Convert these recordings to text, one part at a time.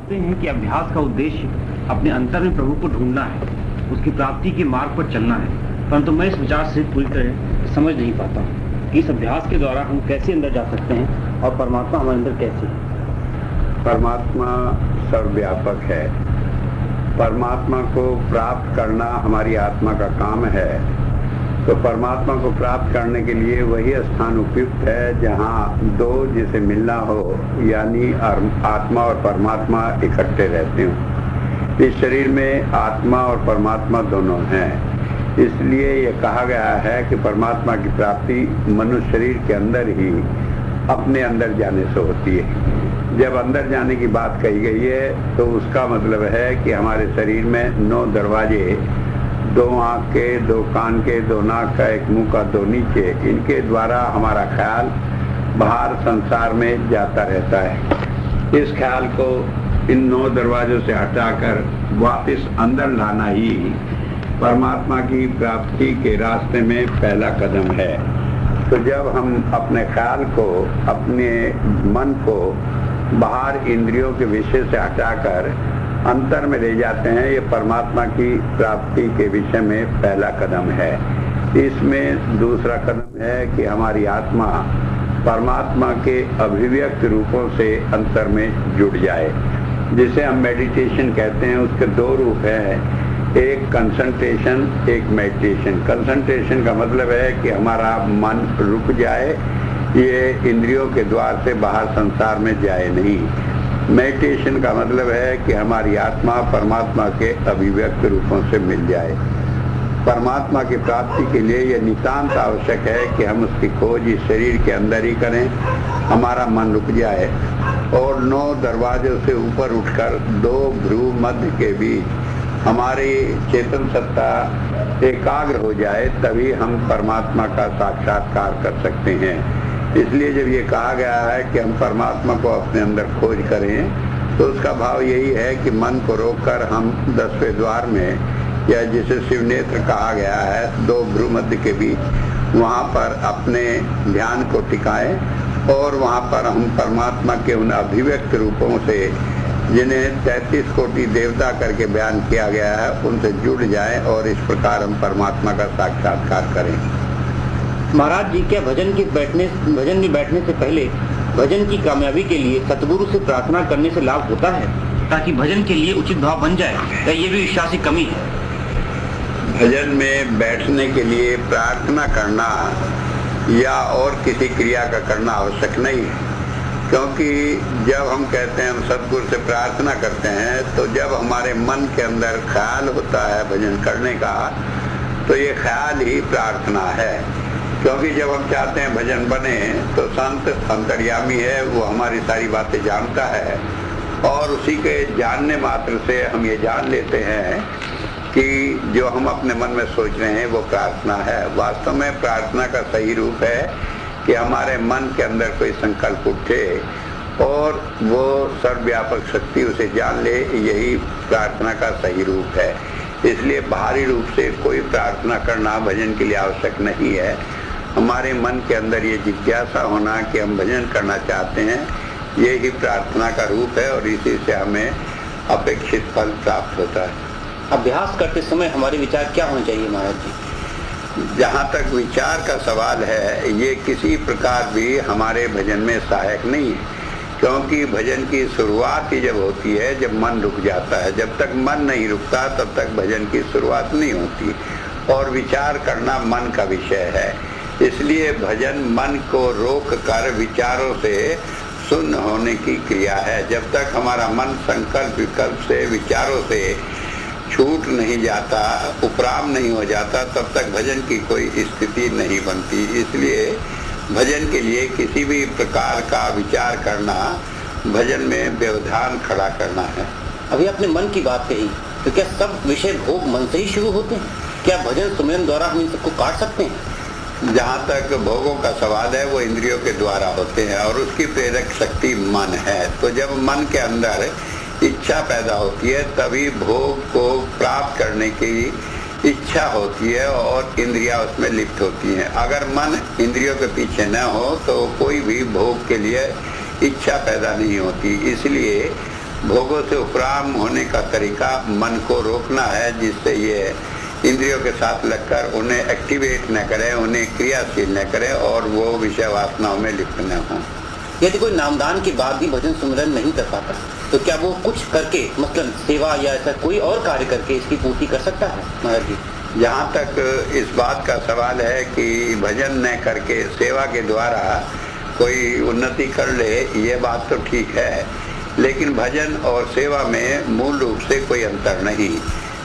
समझते हैं कि अभ्यास का उद्देश्य अपने अंतर में प्रभु को ढूंढना है, उसकी प्राप्ति के मार्ग पर चलना है। परंतु मैं इस विचार से पूरी तरह समझ नहीं पाता कि इस अभ्यास के द्वारा हम कैसे अंदर जा सकते हैं और परमात्मा हमारे अंदर कैसे है। परमात्मा सर्वव्यापक है। परमात्मा को प्राप्त करना हमारी आत्मा का काम है। तो परमात्मा को प्राप्त करने के लिए वही स्थान उपयुक्त है जहाँ दो जिसे मिलना हो, यानी आत्मा और परमात्मा इकट्ठे रहते हो। इस शरीर में आत्मा और परमात्मा दोनों हैं, इसलिए यह कहा गया है कि परमात्मा की प्राप्ति मनुष्य शरीर के अंदर ही अपने अंदर जाने से होती है। जब अंदर जाने की बात कही गई है तो उसका मतलब है कि हमारे शरीर में 9 दरवाजे, 2 आँख के, 2 कान के, 2 नाक का, 1 मुंह का, 2 नीचे, इनके द्वारा हमारा ख्याल बाहर संसार में जाता रहता है। इस ख्याल को इन 9 दरवाजों से हटाकर वापस अंदर लाना ही परमात्मा की प्राप्ति के रास्ते में पहला कदम है। तो जब हम अपने ख्याल को, अपने मन को बाहर इंद्रियों के विषय से हटाकर अंतर में ले जाते हैं, ये परमात्मा की प्राप्ति के विषय में पहला कदम है। इसमें दूसरा कदम है कि हमारी आत्मा परमात्मा के अभिव्यक्त रूपों से अंतर में जुड़ जाए, जिसे हम मेडिटेशन कहते हैं। उसके 2 रूप हैं, एक कंसंट्रेशन, एक मेडिटेशन। कंसंट्रेशन का मतलब है कि हमारा मन रुक जाए, ये इंद्रियों के द्वार से बाहर संसार में जाए नहीं। मेडिटेशन का मतलब है कि हमारी आत्मा परमात्मा के अभिव्यक्त रूपों से मिल जाए। परमात्मा की प्राप्ति के लिए यह नितांत आवश्यक है कि हम उसकी खोज इस शरीर के अंदर ही करें, हमारा मन रुक जाए और 9 दरवाजों से ऊपर उठकर 2 भ्रू मध्य के बीच हमारी चेतन सत्ता एकाग्र हो जाए, तभी हम परमात्मा का साक्षात्कार कर सकते हैं। इसलिए जब ये कहा गया है कि हम परमात्मा को अपने अंदर खोज करें, तो उसका भाव यही है कि मन को रोककर हम 10वें द्वार में, या जिसे शिवनेत्र कहा गया है, 2 भ्रू मध्य के बीच, वहाँ पर अपने ध्यान को टिकाएं और वहाँ पर हम परमात्मा के उन अभिव्यक्त रूपों से, जिन्हें 33 कोटि देवता करके बयान किया गया है, उनसे जुड़ जाएं और इस प्रकार हम परमात्मा का साक्षात्कार करें। महाराज जी, क्या भजन में बैठने से पहले भजन की कामयाबी के लिए सतगुरु से प्रार्थना करने से लाभ होता है, ताकि भजन के लिए उचित भाव बन जाए, या ये भी विश्वास की कमी है? भजन में बैठने के लिए प्रार्थना करना या और किसी क्रिया का करना आवश्यक नहीं है, क्योंकि जब हम कहते हैं हम सतगुरु से प्रार्थना करते हैं, तो जब हमारे मन के अंदर ख्याल होता है भजन करने का, तो ये ख्याल ही प्रार्थना है। क्योंकि जब हम चाहते हैं भजन बने, तो संत अंतर्यामी है, वो हमारी सारी बातें जानता है और उसी के जानने मात्र से हम ये जान लेते हैं कि जो हम अपने मन में सोच रहे हैं वो प्रार्थना है। वास्तव में प्रार्थना का सही रूप है कि हमारे मन के अंदर कोई संकल्प उठे और वो सर्वव्यापक शक्ति उसे जान ले, यही प्रार्थना का सही रूप है। इसलिए बाहरी रूप से कोई प्रार्थना करना भजन के लिए आवश्यक नहीं है। हमारे मन के अंदर ये जिज्ञासा होना कि हम भजन करना चाहते हैं, ये ही प्रार्थना का रूप है और इसी से हमें अपेक्षित फल प्राप्त होता है। अभ्यास करते समय हमारे विचार क्या होने चाहिए महाराज जी? जहाँ तक विचार का सवाल है, ये किसी प्रकार भी हमारे भजन में सहायक नहीं है, क्योंकि भजन की शुरुआत ही जब होती है जब मन रुक जाता है। जब तक मन नहीं रुकता तब तक भजन की शुरुआत नहीं होती, और विचार करना मन का विषय है। इसलिए भजन मन को रोक कर विचारों से शून्य होने की क्रिया है। जब तक हमारा मन संकल्प विकल्प से, विचारों से छूट नहीं जाता, उपराम नहीं हो जाता, तब तक भजन की कोई स्थिति नहीं बनती। इसलिए भजन के लिए किसी भी प्रकार का विचार करना भजन में व्यवधान खड़ा करना है। अभी आपने मन की बात कही, तो क्या सब विषय भोग मन से ही शुरू होते हैं? क्या भजन सुमिरन द्वारा हम इन सबको काट सकते हैं? जहाँ तक भोगों का सवाल है, वो इंद्रियों के द्वारा होते हैं और उसकी प्रेरक शक्ति मन है। तो जब मन के अंदर इच्छा पैदा होती है, तभी भोग को प्राप्त करने की इच्छा होती है और इंद्रियां उसमें लिप्त होती हैं। अगर मन इंद्रियों के पीछे न हो तो कोई भी भोग के लिए इच्छा पैदा नहीं होती। इसलिए भोगों से उपराम होने का तरीका मन को रोकना है, जिससे ये इंद्रियों के साथ लगकर उन्हें एक्टिवेट न करें, उन्हें क्रियाशील न करें और वो विषय वासनाओं में लिप्त न हों। यदि कोई नामदान के बाद भी भजन सुमिरन नहीं कर पाता तो क्या वो कुछ करके, मतलब सेवा या ऐसा कोई और कार्य करके इसकी पूर्ति कर सकता है महाराज जी? जहाँ तक इस बात का सवाल है कि भजन न करके सेवा के द्वारा कोई उन्नति कर ले, ये बात तो ठीक है, लेकिन भजन और सेवा में मूल रूप से कोई अंतर नहीं,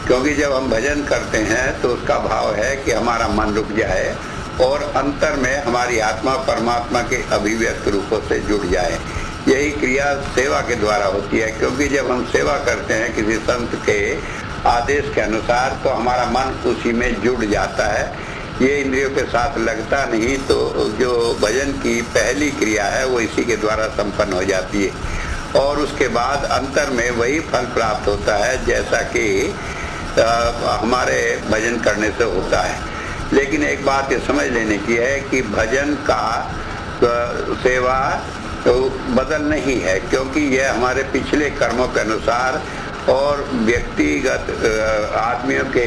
क्योंकि जब हम भजन करते हैं तो उसका भाव है कि हमारा मन रुक जाए और अंतर में हमारी आत्मा परमात्मा के अभिव्यक्त रूपों से जुड़ जाए। यही क्रिया सेवा के द्वारा होती है, क्योंकि जब हम सेवा करते हैं किसी संत के आदेश के अनुसार तो हमारा मन उसी में जुड़ जाता है, ये इंद्रियों के साथ लगता नहीं। तो जो भजन की पहली क्रिया है वो इसी के द्वारा संपन्न हो जाती है और उसके बाद अंतर में वही फल प्राप्त होता है जैसा कि हमारे भजन करने से होता है। लेकिन एक बात ये समझ लेने की है कि भजन का सेवा तो बदल नहीं है, क्योंकि यह हमारे पिछले कर्मों के अनुसार और व्यक्तिगत आदमियों के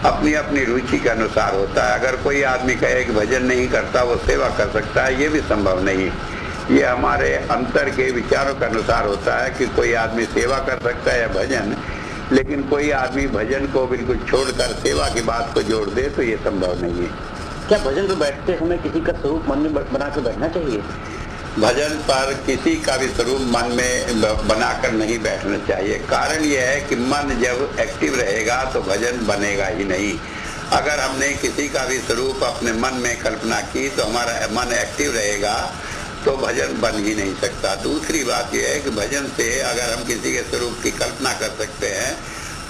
अपनी अपनी रुचि के अनुसार होता है। अगर कोई आदमी कहे कि भजन नहीं करता वो सेवा कर सकता है, ये भी संभव नहीं। ये हमारे अंतर के विचारों के अनुसार होता है कि कोई आदमी सेवा कर सकता है या भजन, लेकिन कोई आदमी भजन को बिल्कुल छोड़कर सेवा की बात को जोड़ दे तो ये संभव नहीं है। क्या भजन पर बैठते समय किसी का स्वरूप मन में बना कर बैठना चाहिए? भजन पर किसी का भी स्वरूप मन में बनाकर नहीं बैठना चाहिए। कारण यह है कि मन जब एक्टिव रहेगा तो भजन बनेगा ही नहीं। अगर हमने किसी का भी स्वरूप अपने मन में कल्पना की तो हमारा मन एक्टिव रहेगा तो भजन बन ही नहीं सकता। दूसरी बात यह है कि भजन से अगर हम किसी के स्वरूप की कल्पना कर सकते हैं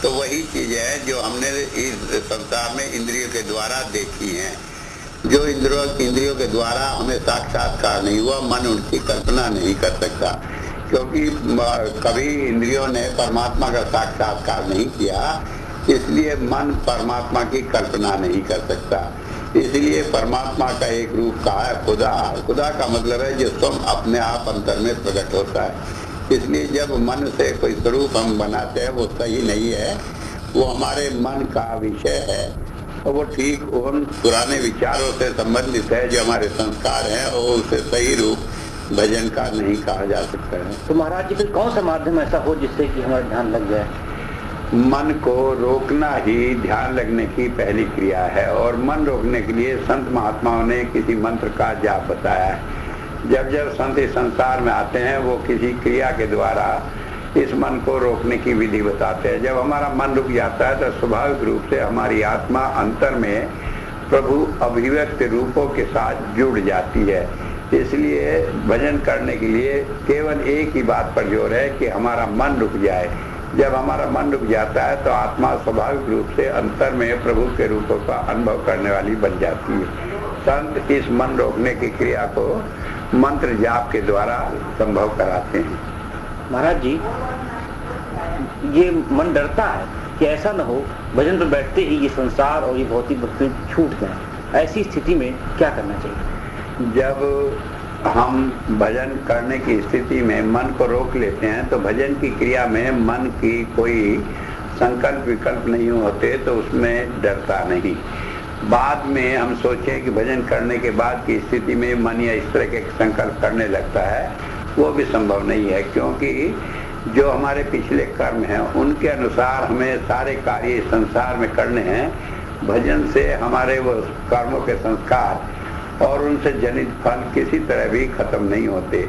तो वही चीज है जो हमने इस संसार में इंद्रियों के द्वारा देखी है। जो इंद्रियों के द्वारा हमें साक्षात्कार नहीं हुआ, मन उनकी कल्पना नहीं कर सकता, क्योंकि कभी इंद्रियों ने परमात्मा का साक्षात्कार नहीं किया, इसलिए मन परमात्मा की कल्पना नहीं कर सकता। इसलिए परमात्मा का एक रूप कहा है खुदा। खुदा का मतलब है जो स्वयं अपने आप अंतर में प्रकट होता है। इसलिए जब मन से कोई स्वरूप हम बनाते हैं वो सही नहीं है, वो हमारे मन का विषय है और वो ठीक उन पुराने विचारों से संबंधित है जो हमारे संस्कार हैं और उसे सही रूप भजन का नहीं कहा जा सकता है। तो महाराज जी फिर कौन सा माध्यम ऐसा हो जिससे कि हमारा ध्यान लग जाए? मन को रोकना ही ध्यान लगने की पहली क्रिया है और मन रोकने के लिए संत महात्माओं ने किसी मंत्र का जाप बताया है। जब जब संत इस संसार में आते हैं वो किसी क्रिया के द्वारा इस मन को रोकने की विधि बताते हैं। जब हमारा मन रुक जाता है तो स्वाभाविक रूप से हमारी आत्मा अंतर में प्रभु अभिव्यक्त रूपों के साथ जुड़ जाती है। इसलिए भजन करने के लिए केवल एक ही बात पर जोर है कि हमारा मन रुक जाए। जब हमारा मन रुक जाता है तो आत्मा स्वाभाविक रूप से अंतर में प्रभु के रूपों का अनुभव करने वाली बन जाती है। संत इस मन रोकने की क्रिया को मंत्र जाप के द्वारा संभव कराते हैं। महाराज जी, ये मन डरता है कि ऐसा न हो भजन पर बैठते ही ये संसार और ये भौतिक वस्तुएं छूट जाएं। ऐसी स्थिति में क्या करना चाहिए? जब हम भजन करने की स्थिति में मन को रोक लेते हैं तो भजन की क्रिया में मन की कोई संकल्प विकल्प नहीं होते तो उसमें डरता नहीं। बाद में हम सोचें कि भजन करने के बाद की स्थिति में मन या इस तरह के संकल्प करने लगता है, वो भी संभव नहीं है, क्योंकि जो हमारे पिछले कर्म हैं उनके अनुसार हमें सारे कार्य इस संसार में करने हैं। भजन से हमारे वो कर्मों के संस्कार और उनसे जनित फल किसी तरह भी खत्म नहीं होते।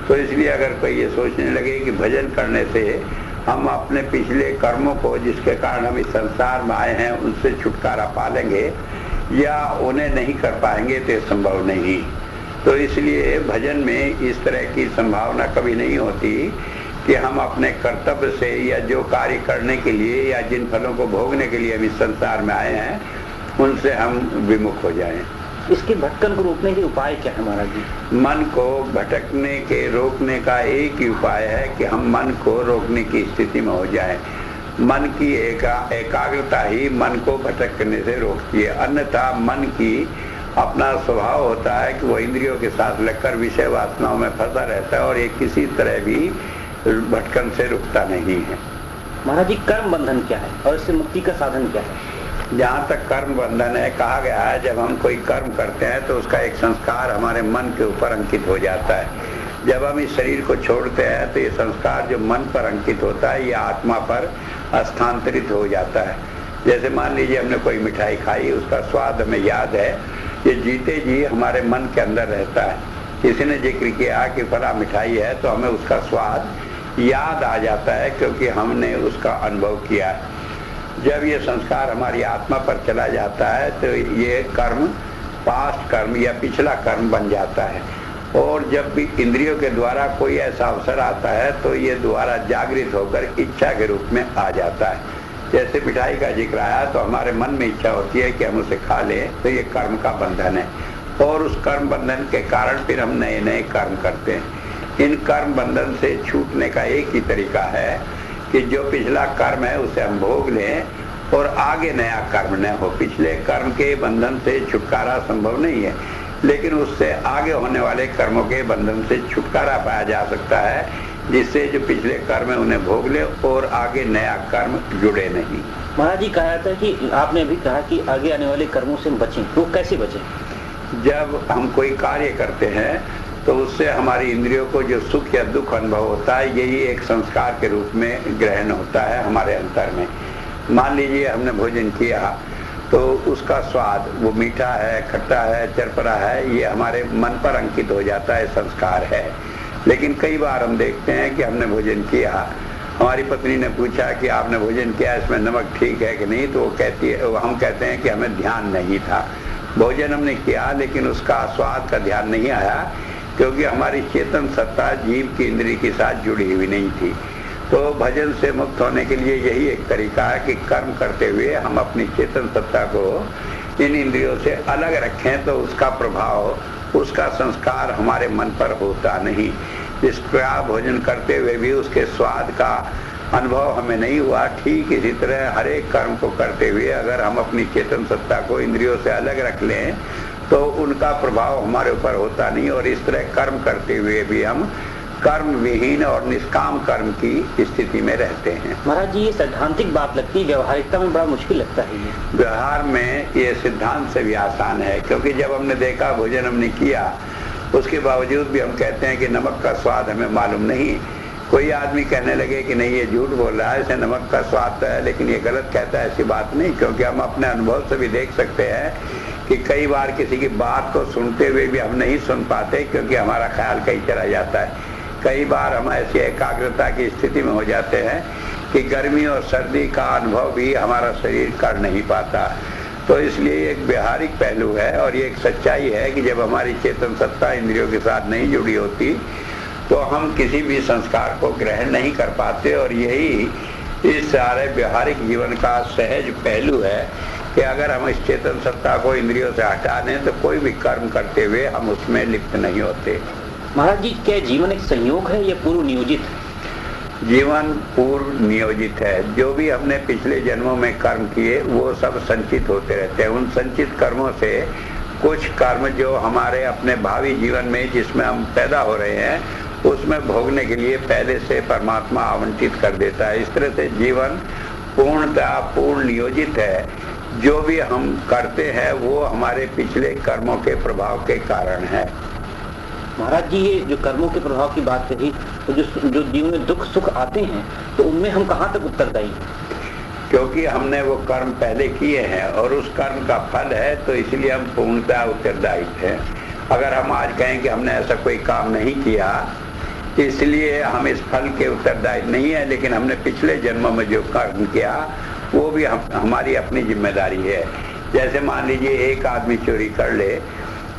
तो इसलिए अगर कोई ये सोचने लगे कि भजन करने से हम अपने पिछले कर्मों को जिसके कारण हम इस संसार में आए हैं उनसे छुटकारा पा लेंगे या उन्हें नहीं कर पाएंगे, तो संभव नहीं। तो इसलिए भजन में इस तरह की संभावना कभी नहीं होती कि हम अपने कर्तव्य से या जो कार्य करने के लिए या जिन फलों को भोगने के लिए हम इस संसार में आए हैं उनसे हम विमुख हो जाएं। इसके भटकन को रोकने के उपाय क्या है महाराज जी? मन को भटकने के रोकने का एक ही उपाय है कि हम मन को रोकने की स्थिति में हो जाएं। मन की एकाग्रता ही मन को भटकने से रोकती है, अन्यथा मन की अपना स्वभाव होता है कि वो इंद्रियों के साथ लगकर विषय वासनाओं में फंसा रहता है और ये किसी तरह भी भटकन से रुकता नहीं है। महाराज जी, कर्म बंधन क्या है और इससे मुक्ति का साधन क्या है? जहाँ तक कर्म बंधन है, कहा गया है जब हम कोई कर्म करते हैं तो उसका एक संस्कार हमारे मन के ऊपर अंकित हो जाता है। जब हम इस शरीर को छोड़ते हैं तो ये संस्कार जो मन पर अंकित होता है ये आत्मा पर हस्तांतरित हो जाता है। जैसे मान लीजिए हमने कोई मिठाई खाई, उसका स्वाद हमें याद है, ये जीते जी हमारे मन के अंदर रहता है। किसी ने जिक्र किया कि फला मिठाई है तो हमें उसका स्वाद याद आ जाता है क्योंकि हमने उसका अनुभव किया है। जब ये संस्कार हमारी आत्मा पर चला जाता है तो ये कर्म पास्ट कर्म या पिछला कर्म बन जाता है। और जब भी इंद्रियों के द्वारा कोई ऐसा अवसर आता है तो ये दोबारा जागृत होकर इच्छा के रूप में आ जाता है। जैसे मिठाई का जिक्र आया तो हमारे मन में इच्छा होती है कि हम उसे खा लें, तो ये कर्म का बंधन है। और उस कर्म बंधन के कारण फिर हम नए नए कर्म करते हैं। इन कर्म बंधन से छूटने का एक ही तरीका है कि जो पिछला कर्म है उसे हम भोग लें और आगे नया कर्म न हो। पिछले कर्म के बंधन से छुटकारा संभव नहीं है, लेकिन उससे आगे होने वाले कर्मों के बंधन से छुटकारा पाया जा सकता है, जिससे जो पिछले कर्म है उन्हें भोग ले और आगे नया कर्म जुड़े नहीं। महाराज जी, कहा जाता है कि आपने अभी कहा कि आगे आने वाले कर्मों से बचें, तो कैसे बचें? जब हम कोई कार्य करते हैं तो उससे हमारी इंद्रियों को जो सुख या दुख अनुभव होता है, यही एक संस्कार के रूप में ग्रहण होता है हमारे अंतर में। मान लीजिए हमने भोजन किया तो उसका स्वाद वो मीठा है, खट्टा है, चरपरा है, ये हमारे मन पर अंकित हो जाता है, संस्कार है। लेकिन कई बार हम देखते हैं कि हमने भोजन किया, हमारी पत्नी ने पूछा कि आपने भोजन किया, इसमें नमक ठीक है कि नहीं, तो हम कहते हैं कि हमें ध्यान नहीं था। भोजन हमने किया लेकिन उसका स्वाद का ध्यान नहीं आया क्योंकि हमारी चेतन सत्ता जीव की इंद्रिय के साथ जुड़ी हुई नहीं थी। तो भजन से मुक्त होने के लिए यही एक तरीका है कि कर्म करते हुए हम अपनी चेतन सत्ता को इन इंद्रियों से अलग रखें, तो उसका प्रभाव, उसका संस्कार हमारे मन पर होता नहीं। इसका भोजन करते हुए भी उसके स्वाद का अनुभव हमें नहीं हुआ। ठीक इसी तरह हर एक कर्म को करते हुए अगर हम अपनी चेतन सत्ता को इंद्रियों से अलग रख लें तो उनका प्रभाव हमारे ऊपर होता नहीं, और इस तरह कर्म करते हुए भी हम कर्म विहीन और निष्काम कर्म की स्थिति में रहते हैं। महाराज जी, ये सैद्धांतिक बात लगती है, व्यवहारिकता में बड़ा मुश्किल लगता है। ये व्यवहार में ये सिद्धांत से भी आसान है, क्योंकि जब हमने देखा, भोजन हमने किया, उसके बावजूद भी हम कहते हैं कि नमक का स्वाद हमें मालूम नहीं। कोई आदमी कहने लगे कि नहीं ये झूठ बोल रहा है, इसे नमक का स्वाद तो है, लेकिन ये गलत कहता है, ऐसी बात नहीं। क्योंकि हम अपने अनुभव से भी देख सकते हैं कि कई बार किसी की बात को सुनते हुए भी हम नहीं सुन पाते क्योंकि हमारा ख्याल कहीं चला जाता है। कई बार हम ऐसी एकाग्रता की स्थिति में हो जाते हैं कि गर्मी और सर्दी का अनुभव भी हमारा शरीर कर नहीं पाता। तो इसलिए एक व्यवहारिक पहलू है और ये एक सच्चाई है कि जब हमारी चेतन सत्ता इंद्रियों के साथ नहीं जुड़ी होती तो हम किसी भी संस्कार को ग्रहण नहीं कर पाते। और यही इस सारे व्यवहारिक जीवन का सहज पहलू है कि अगर हम इस चेतन सत्ता को इंद्रियों से हटा दें तो कोई भी कर्म करते हुए हम उसमें लिप्त नहीं होते। महाराज जी, क्या जीवन एक संयोग है या पूर्व नियोजित है? जीवन पूर्व नियोजित है। जो भी हमने पिछले जन्मों में कर्म किए वो सब संचित होते रहते हैं। उन संचित कर्मों से कुछ कर्म जो हमारे अपने भावी जीवन में जिसमें हम पैदा हो रहे हैं उसमें भोगने के लिए पहले से परमात्मा आवंटित कर देता है। इस तरह से जीवन पूर्णतः पूर्ण नियोजित है। जो भी हम करते हैं वो हमारे पिछले कर्मों के प्रभाव के कारण है। महाराज जी, ये जो कर्मों के प्रभाव की बात कही, तो जो जीवन में दुख सुख आते हैं तो उनमें हम कहाँ तक उत्तरदायी हैं? क्योंकि हमने वो कर्म पहले किए हैं और उस कर्म का फल है, तो इसलिए हम पूर्णतः उत्तरदायी हैं। अगर हम आज कहें कि हमने ऐसा कोई काम नहीं किया इसलिए हम इस फल के उत्तरदायी नहीं है, लेकिन हमने पिछले जन्मों में जो कर्म किया वो भी हमारी अपनी जिम्मेदारी है। जैसे मान लीजिए एक आदमी चोरी कर ले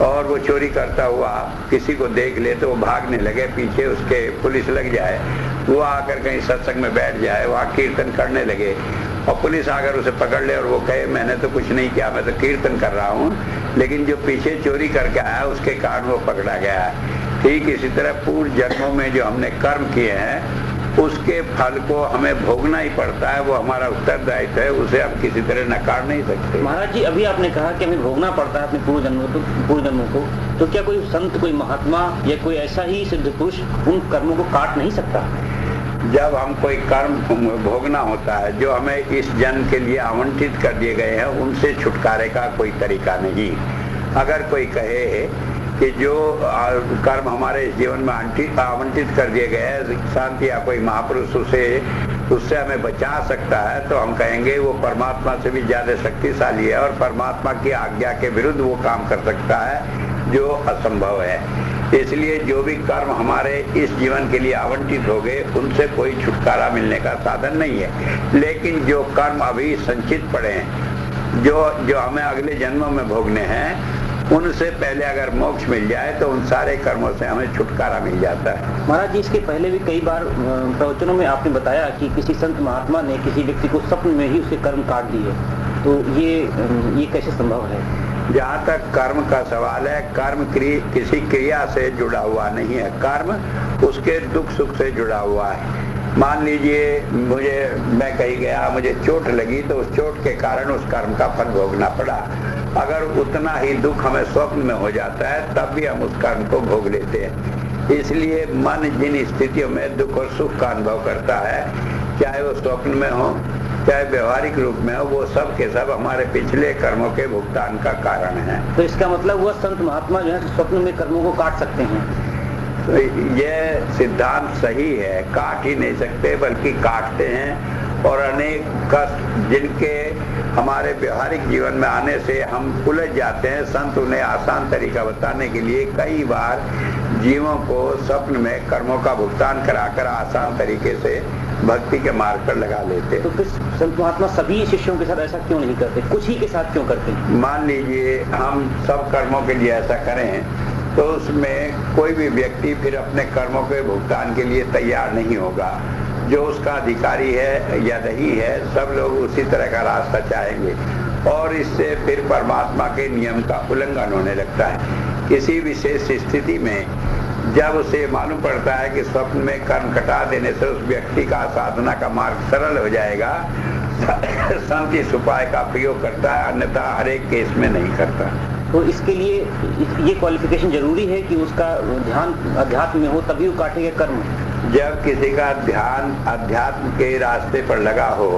और वो चोरी करता हुआ किसी को देख ले तो वो भागने लगे, पीछे उसके पुलिस लग जाए, वो आकर कहीं सत्संग में बैठ जाए, वहाँ कीर्तन करने लगे और पुलिस आकर उसे पकड़ ले और वो कहे मैंने तो कुछ नहीं किया, मैं तो कीर्तन कर रहा हूँ, लेकिन जो पीछे चोरी करके आया उसके कारण वो पकड़ा गया है। ठीक इसी तरह पूर्व जन्मों में जो हमने कर्म किए हैं उसके फल को हमें भोगना ही पड़ता है, वो हमारा उत्तरदायित्व है, उसे हम किसी तरह नकार नहीं सकते। महाराज जी, अभी आपने कहा कि हमें भोगना पड़ता है अपने पूर्व जन्मों को, तो क्या कोई संत, कोई महात्मा या कोई ऐसा ही सिद्ध पुरुष उन कर्मों को काट नहीं सकता? जब हम कोई कर्म भोगना होता है जो हमें इस जन्म के लिए आवंटित कर दिए गए हैं, उनसे छुटकारे का कोई तरीका नहीं। अगर कोई कहे कि जो कर्म हमारे जीवन में आवंटित कर दिए गए हैं, शांति या कोई महापुरुष उससे हमें बचा सकता है, तो हम कहेंगे वो परमात्मा से भी ज्यादा शक्तिशाली है और परमात्मा की आज्ञा के विरुद्ध वो काम कर सकता है जो असंभव है। इसलिए जो भी कर्म हमारे इस जीवन के लिए आवंटित हो गए, उनसे कोई छुटकारा मिलने का साधन नहीं है। लेकिन जो कर्म अभी संचित पड़े हैं, जो हमें अगले जन्मों में भोगने हैं, उनसे पहले अगर मोक्ष मिल जाए तो उन सारे कर्मों से हमें छुटकारा मिल जाता है। महाराज जी, इसके पहले भी कई बार प्रवचनों में आपने बताया कि किसी संत महात्मा ने किसी व्यक्ति को स्वप्न में ही उसके कर्म काट दिए, तो ये कैसे संभव है? जहाँ तक कर्म का सवाल है, कर्म किसी क्रिया से जुड़ा हुआ नहीं है, कर्म उसके दुख सुख से जुड़ा हुआ है। मान लीजिए मैं कहीं गया, मुझे चोट लगी, तो उस चोट के कारण उस कर्म का फल भोगना पड़ा। अगर उतना ही दुख हमें स्वप्न में हो जाता है, तब भी हम उस कर्म को भोग लेते हैं। इसलिए मन जिन स्थितियों में दुख और सुख का अनुभव करता है, चाहे वो स्वप्न में हो चाहे व्यवहारिक रूप में हो, वो सब के सब हमारे पिछले कर्मों के भुगतान का कारण है। तो इसका मतलब वह संत महात्मा जो है स्वप्न में कर्मों को काट सकते हैं? तो यह सिद्धांत सही है, काट ही नहीं सकते बल्कि काटते हैं। और अनेक कष्ट जिनके हमारे व्यवहारिक जीवन में आने से हम उलझ जाते हैं, संत उन्हें आसान तरीका बताने के लिए कई बार जीवों को स्वप्न में कर्मों का भुगतान कराकर आसान तरीके से भक्ति के मार्ग पर लगा लेते। तो फिर संत महात्मा सभी शिष्यों के साथ ऐसा क्यों नहीं करते, कुछ ही के साथ क्यों करते? मान लीजिए हम सब कर्मों के लिए ऐसा करें, तो उसमें कोई भी व्यक्ति फिर अपने कर्मों के भुगतान के लिए तैयार नहीं होगा। जो उसका अधिकारी है या नहीं है, सब लोग उसी तरह का रास्ता चाहेंगे और इससे फिर परमात्मा के नियम का उल्लंघन होने लगता है। किसी विशेष स्थिति में जब उसे मालूम पड़ता है कि स्वप्न में कर्म कटा देने से उस व्यक्ति का साधना का मार्ग सरल हो जाएगा, संत इस उपाय का प्रयोग करता है, अन्यथा हर एक केस में नहीं करता। तो इसके लिए ये क्वालिफिकेशन जरूरी है कि उसका ध्यान अध्यात्म में हो, तभी वो काटेगा कर्म? जब किसी का ध्यान अध्यात्म के रास्ते पर लगा हो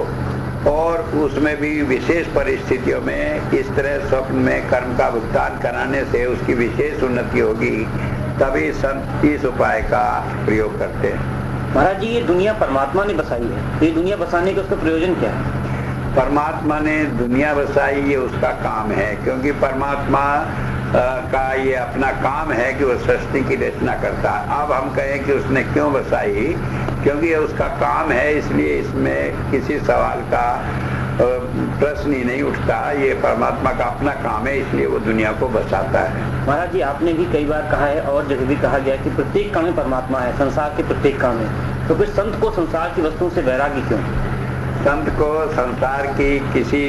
और उसमें भी विशेष परिस्थितियों में इस तरह स्वप्न में कर्म का भुगतान कराने से उसकी विशेष उन्नति होगी, तभी संत इस उपाय का प्रयोग करते हैं। महाराज जी, ये दुनिया परमात्मा ने बसाई है, ये दुनिया बसाने का उसका प्रयोजन क्या है? परमात्मा ने दुनिया बसाई, ये उसका काम है, क्योंकि परमात्मा का ये अपना काम है कि वो सृष्टि की रचना करता है। अब हम कहें कि उसने क्यों बसाई, क्योंकि ये उसका काम है, इसलिए इसमें किसी सवाल का प्रश्न ही नहीं उठता। ये परमात्मा का अपना काम है, इसलिए वो दुनिया को बसाता है। महाराज जी, आपने भी कई बार कहा है और जगह भी कहा गया कि प्रत्येक काम में परमात्मा है, संसार के प्रत्येक काम में। तो फिर संत को संसार की वस्तुओं से वैराग्य क्यों? संत को संसार की किसी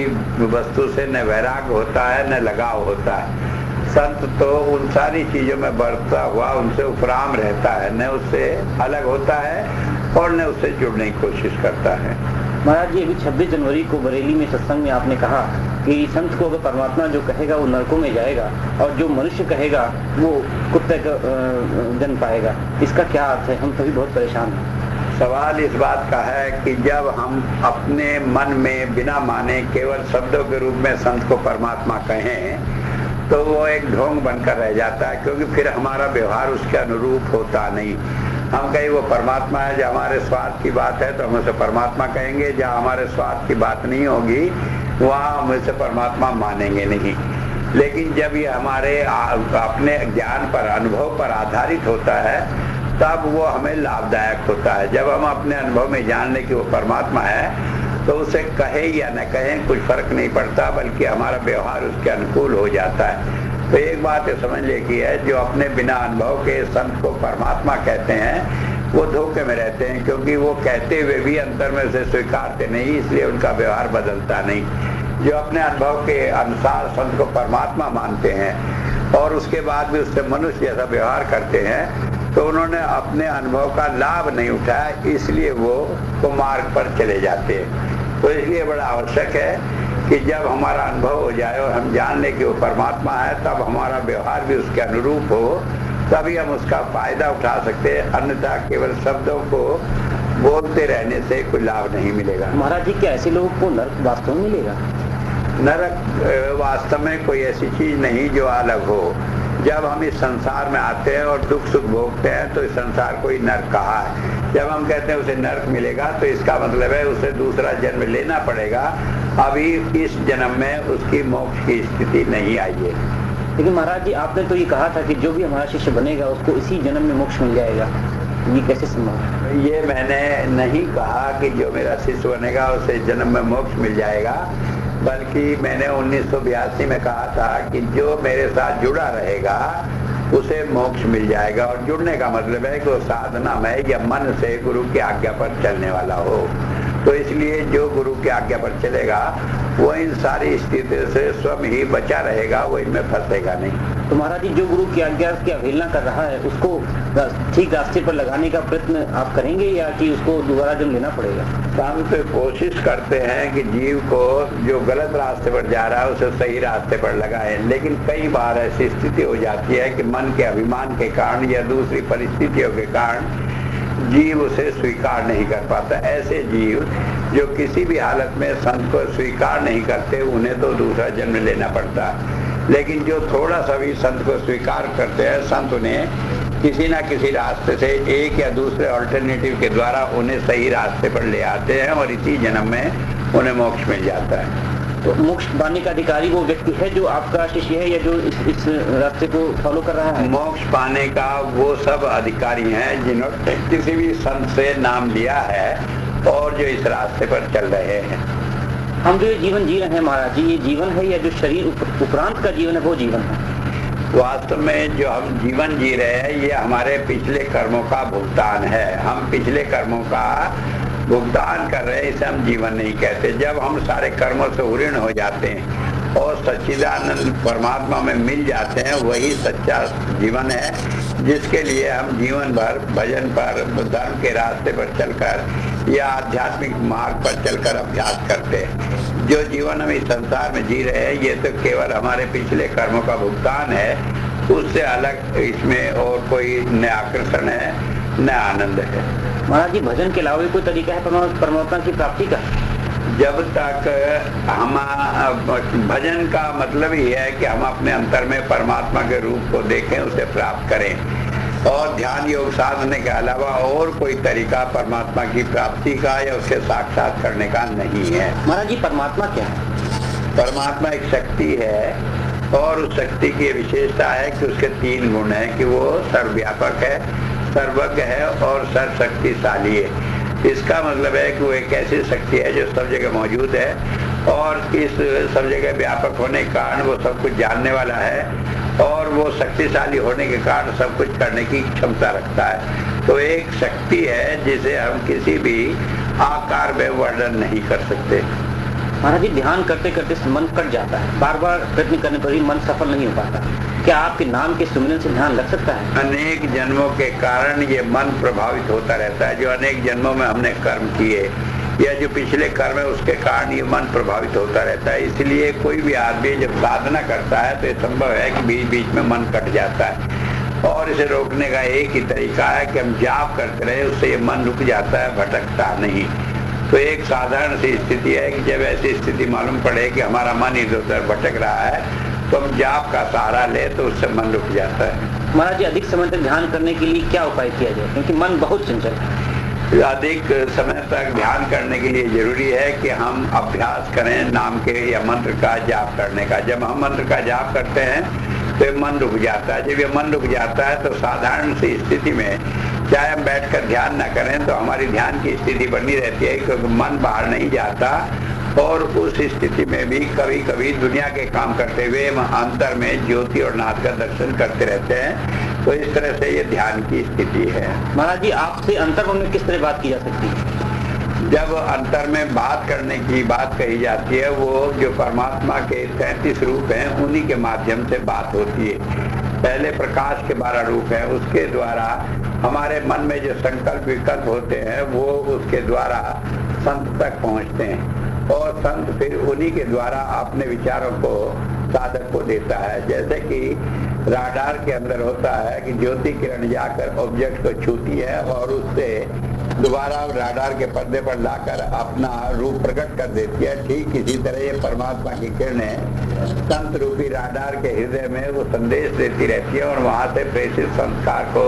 वस्तु से न वैराग्य होता है न लगाव होता है। संत तो उन सारी चीजों में बढ़ता हुआ उनसे उपराम रहता है, न उससे अलग होता है और न उससे जुड़ने की कोशिश करता है। महाराज जी, अभी 26 जनवरी को बरेली में सत्संग में आपने कहा कि संत को अगर परमात्मा जो कहेगा वो नरकों में जाएगा और जो मनुष्य कहेगा वो कुत्ते का जन्म पाएगा। इसका क्या अर्थ है? हम सभी बहुत परेशान हैं। सवाल इस बात का है कि जब हम अपने मन में बिना माने केवल शब्दों के रूप में संत को परमात्मा कहें, तो वो एक ढोंग बनकर रह जाता है, क्योंकि फिर हमारा व्यवहार उसके अनुरूप होता नहीं। हम कहीं वो परमात्मा है, जहाँ हमारे स्वार्थ की बात है तो हम उसे परमात्मा कहेंगे, जहाँ हमारे स्वार्थ की बात नहीं होगी वहाँ हम उसे परमात्मा मानेंगे नहीं। लेकिन जब ये हमारे अपने ज्ञान पर, अनुभव पर आधारित होता है, तब वो हमें लाभदायक होता है। जब हम अपने अनुभव में जान लें कि वो परमात्मा है, तो उसे कहे या न कहें कुछ फर्क नहीं पड़ता, बल्कि हमारा व्यवहार उसके अनुकूल हो जाता है। तो एक बात समझ ले की है, जो अपने बिना अनुभव के संत को परमात्मा कहते हैं वो धोखे में रहते हैं, क्योंकि वो कहते हुए भी अंतर में उसे स्वीकारते नहीं, इसलिए उनका व्यवहार बदलता नहीं। जो अपने अनुभव के अनुसार संत को परमात्मा मानते हैं और उसके बाद भी उससे मनुष्य जैसा व्यवहार करते हैं, तो उन्होंने अपने अनुभव का लाभ नहीं उठाया, इसलिए वो मार्ग पर चले जाते हैं। तो इसलिए बड़ा आवश्यक है कि जब हमारा अनुभव हो जाए और हम जान लें कि वो परमात्मा है, तब हमारा व्यवहार भी उसके अनुरूप हो, तभी हम उसका फायदा उठा सकते हैं। अन्यथा केवल शब्दों को बोलते रहने से कोई लाभ नहीं मिलेगा। महाराज जी, क्या ऐसे लोगों को नरक वास्तव में मिलेगा? नरक वास्तव में कोई ऐसी चीज नहीं जो अलग हो। जब हम इस संसार में आते हैं और दुख सुख भोगते हैं तो इस संसार को ही नरक कहा है। जब हम कहते हैं उसे नरक मिलेगा तो इसका मतलब है उसे दूसरा जन्म लेना पड़ेगा। अभी इस जन्म में उसकी मोक्ष की स्थिति नहीं आई है। लेकिन महाराज जी, आपने तो ये कहा था कि जो भी हमारा शिष्य बनेगा उसको इसी जन्म में मोक्ष मिल जाएगा, ये कैसे संभव? ये मैंने नहीं कहा कि जो मेरा शिष्य बनेगा उसे जन्म में मोक्ष मिल जाएगा, बल्कि मैंने 1982 में कहा था कि जो मेरे साथ जुड़ा रहेगा उसे मोक्ष मिल जाएगा। और जुड़ने का मतलब है कि वो साधना में या मन से गुरु की आज्ञा पर चलने वाला हो। तो इसलिए जो गुरु की आज्ञा पर चलेगा वो इन सारी स्थितियों से स्वयं ही बचा रहेगा, वो इनमें फंसेगा नहीं। तो महाराज जी, जो गुरु की आज्ञा की अवहेलना कर रहा है उसको ठीक रास्ते पर लगाने का प्रयत्न आप करेंगे या कि उसको दोबारा जन्म लेना पड़ेगा? हम तो कोशिश करते हैं कि जीव को जो गलत रास्ते पर जा रहा है उसे सही रास्ते पर लगाएं, लेकिन कई बार ऐसी स्थिति हो जाती है कि मन के अभिमान के कारण या दूसरी परिस्थितियों के कारण जीव उसे स्वीकार नहीं कर पाता। ऐसे जीव जो किसी भी हालत में संत को स्वीकार नहीं करते उन्हें तो दूसरा जन्म लेना पड़ता है। लेकिन जो थोड़ा सा भी संत को स्वीकार करते हैं, संत उन्हें किसी ना किसी रास्ते से एक या दूसरे अल्टरनेटिव के द्वारा उन्हें सही रास्ते पर ले आते हैं और इसी जन्म में उन्हें मोक्ष मिल जाता है। तो मोक्ष पाने का अधिकारी वो व्यक्ति है जो आपका शिष्य है या जो इस रास्ते को फॉलो कर रहा है? मोक्ष पाने का वो सब अधिकारी हैं जिन्होंने किसी भी संत से नाम लिया है और जो इस रास्ते पर चल रहे हैं। हम जो ये जीवन जी रहे हैं महाराज जी, ये जीवन है या जो शरीर उपरांत का जीवन है वो जीवन है? वास्तव में जो हम जीवन जी रहे हैं ये हमारे पिछले कर्मों का भुगतान है। हम पिछले कर्मों का भुगतान कर रहे हैं, इसे हम जीवन नहीं कहते। जब हम सारे कर्मों से उऋण हो जाते हैं और सच्चिदानंद परमात्मा में मिल जाते हैं, वही सच्चा जीवन है जिसके लिए हम जीवन भर भजन पर, धर्म के रास्ते पर चलकर या आध्यात्मिक मार्ग पर चलकर अभ्यास करते हैं। जो जीवन हम इस संसार में जी रहे हैं ये तो केवल हमारे पिछले कर्मों का भुगतान है, उससे अलग इसमें और कोई न आकर्षण है न आनंद है। महाराज जी, भजन के अलावा कोई तरीका है परमात्मा की प्राप्ति का? जब तक हम भजन का मतलब ही है कि हम अपने अंतर में परमात्मा के रूप को देखें, उसे प्राप्त करें। और ध्यान योग साधने के अलावा और कोई तरीका परमात्मा की प्राप्ति का या उसके साक्षात करने का नहीं है। महाराज जी, परमात्मा क्या है? परमात्मा एक शक्ति है और उस शक्ति की विशेषता है कि उसके 3 गुण हैं कि वो सर्वव्यापक है, सर्वज्ञ है और सर्वशक्तिशाली है। इसका मतलब है कि वो एक ऐसी शक्ति है जो सब जगह मौजूद है और इस सब जगह व्यापक होने के कारण वो सब कुछ जानने वाला है और वो शक्तिशाली होने के कारण सब कुछ करने की क्षमता रखता है। तो एक शक्ति है जिसे हम किसी भी आकार में वर्णन नहीं कर सकते। महाराज जी, ध्यान करते करते मन कट जाता है, बार बार प्रयत्न करने पर भी मन सफल नहीं हो पाता। क्या आपके नाम के सुमिरन से ध्यान लग सकता है? अनेक जन्मों के कारण ये मन प्रभावित होता रहता है। जो अनेक जन्मों में हमने कर्म किए या जो पिछले कर्म है उसके कारण ये मन प्रभावित होता रहता है। इसलिए कोई भी आदमी जब साधना करता है तो ये संभव है कि बीच बीच में मन कट जाता है और इसे रोकने का एक ही तरीका है कि हम जाप करते रहे, उससे ये मन रुक जाता है, भटकता नहीं। तो एक साधारण सी स्थिति है कि जब ऐसी स्थिति मालूम पड़े कि हमारा मन इधर उधर भटक रहा है तो हम जाप का सहारा ले तो उससे मन रुक जाता है। महाराज जी, अधिक समय तक ध्यान करने के लिए क्या उपाय किया जाए, क्योंकि मन बहुत चंचल है? अधिक समय तक ध्यान करने के लिए जरूरी है कि हम अभ्यास करें नाम के या मंत्र का जाप करने का। जब हम मंत्र का जाप करते हैं तो मन रुक जाता है। जब ये मन रुक जाता है तो साधारण सी स्थिति में चाहे हम बैठकर ध्यान न करें तो हमारी ध्यान की स्थिति बनी रहती है, क्योंकि मन बाहर नहीं जाता और उस स्थिति में भी कभी कभी दुनिया के काम करते हुए हम अंतर में ज्योति और नाथ का दर्शन करते रहते हैं। तो इस तरह से ये ध्यान की स्थिति है। महाराज जी, आपसे अंतर में किस तरह बात की जा सकती है? जब अंतर में बात करने की बात कही जाती है, वो जो परमात्मा के 33 रूप हैं उन्हीं के माध्यम से बात होती है। पहले प्रकाश के 12 रूप हैं, उसके द्वारा हमारे मन में जो संकल्प विकल्प होते हैं वो उसके द्वारा संत तक पहुंचते हैं और संत फिर उन्हीं के द्वारा अपने विचारों को साधक को देता है। जैसे कि राडार के अंदर होता है कि ज्योति किरण जाकर ऑब्जेक्ट को छूती है और उससे दोबारा राडार के पर्दे पर लाकर अपना रूप प्रकट कर देती है, ठीक इसी तरह ये परमात्मा की किरणें संत रूपी राडार के हृदय में वो संदेश देती रहती है और वहां से प्रेषित संस्कार को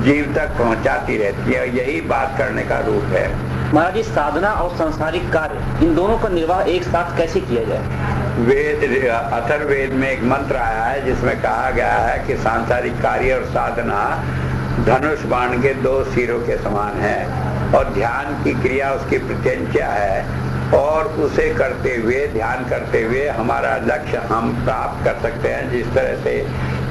जीव तक पहुंचाती रहती है। यही बात करने का रूप है। महाराज जी, साधना और सांसारिक कार्य, इन दोनों का निर्वाह एक साथ कैसे किया जाए? वेद, अथर्ववेद में एक मंत्र आया है जिसमें कहा गया है कि सांसारिक कार्य और साधना धनुष बाण के दो सिरों के समान है और ध्यान की क्रिया उसकी प्रत्यंचा है और उसे करते हुए, ध्यान करते हुए हमारा लक्ष्य हम प्राप्त कर सकते हैं। जिस तरह से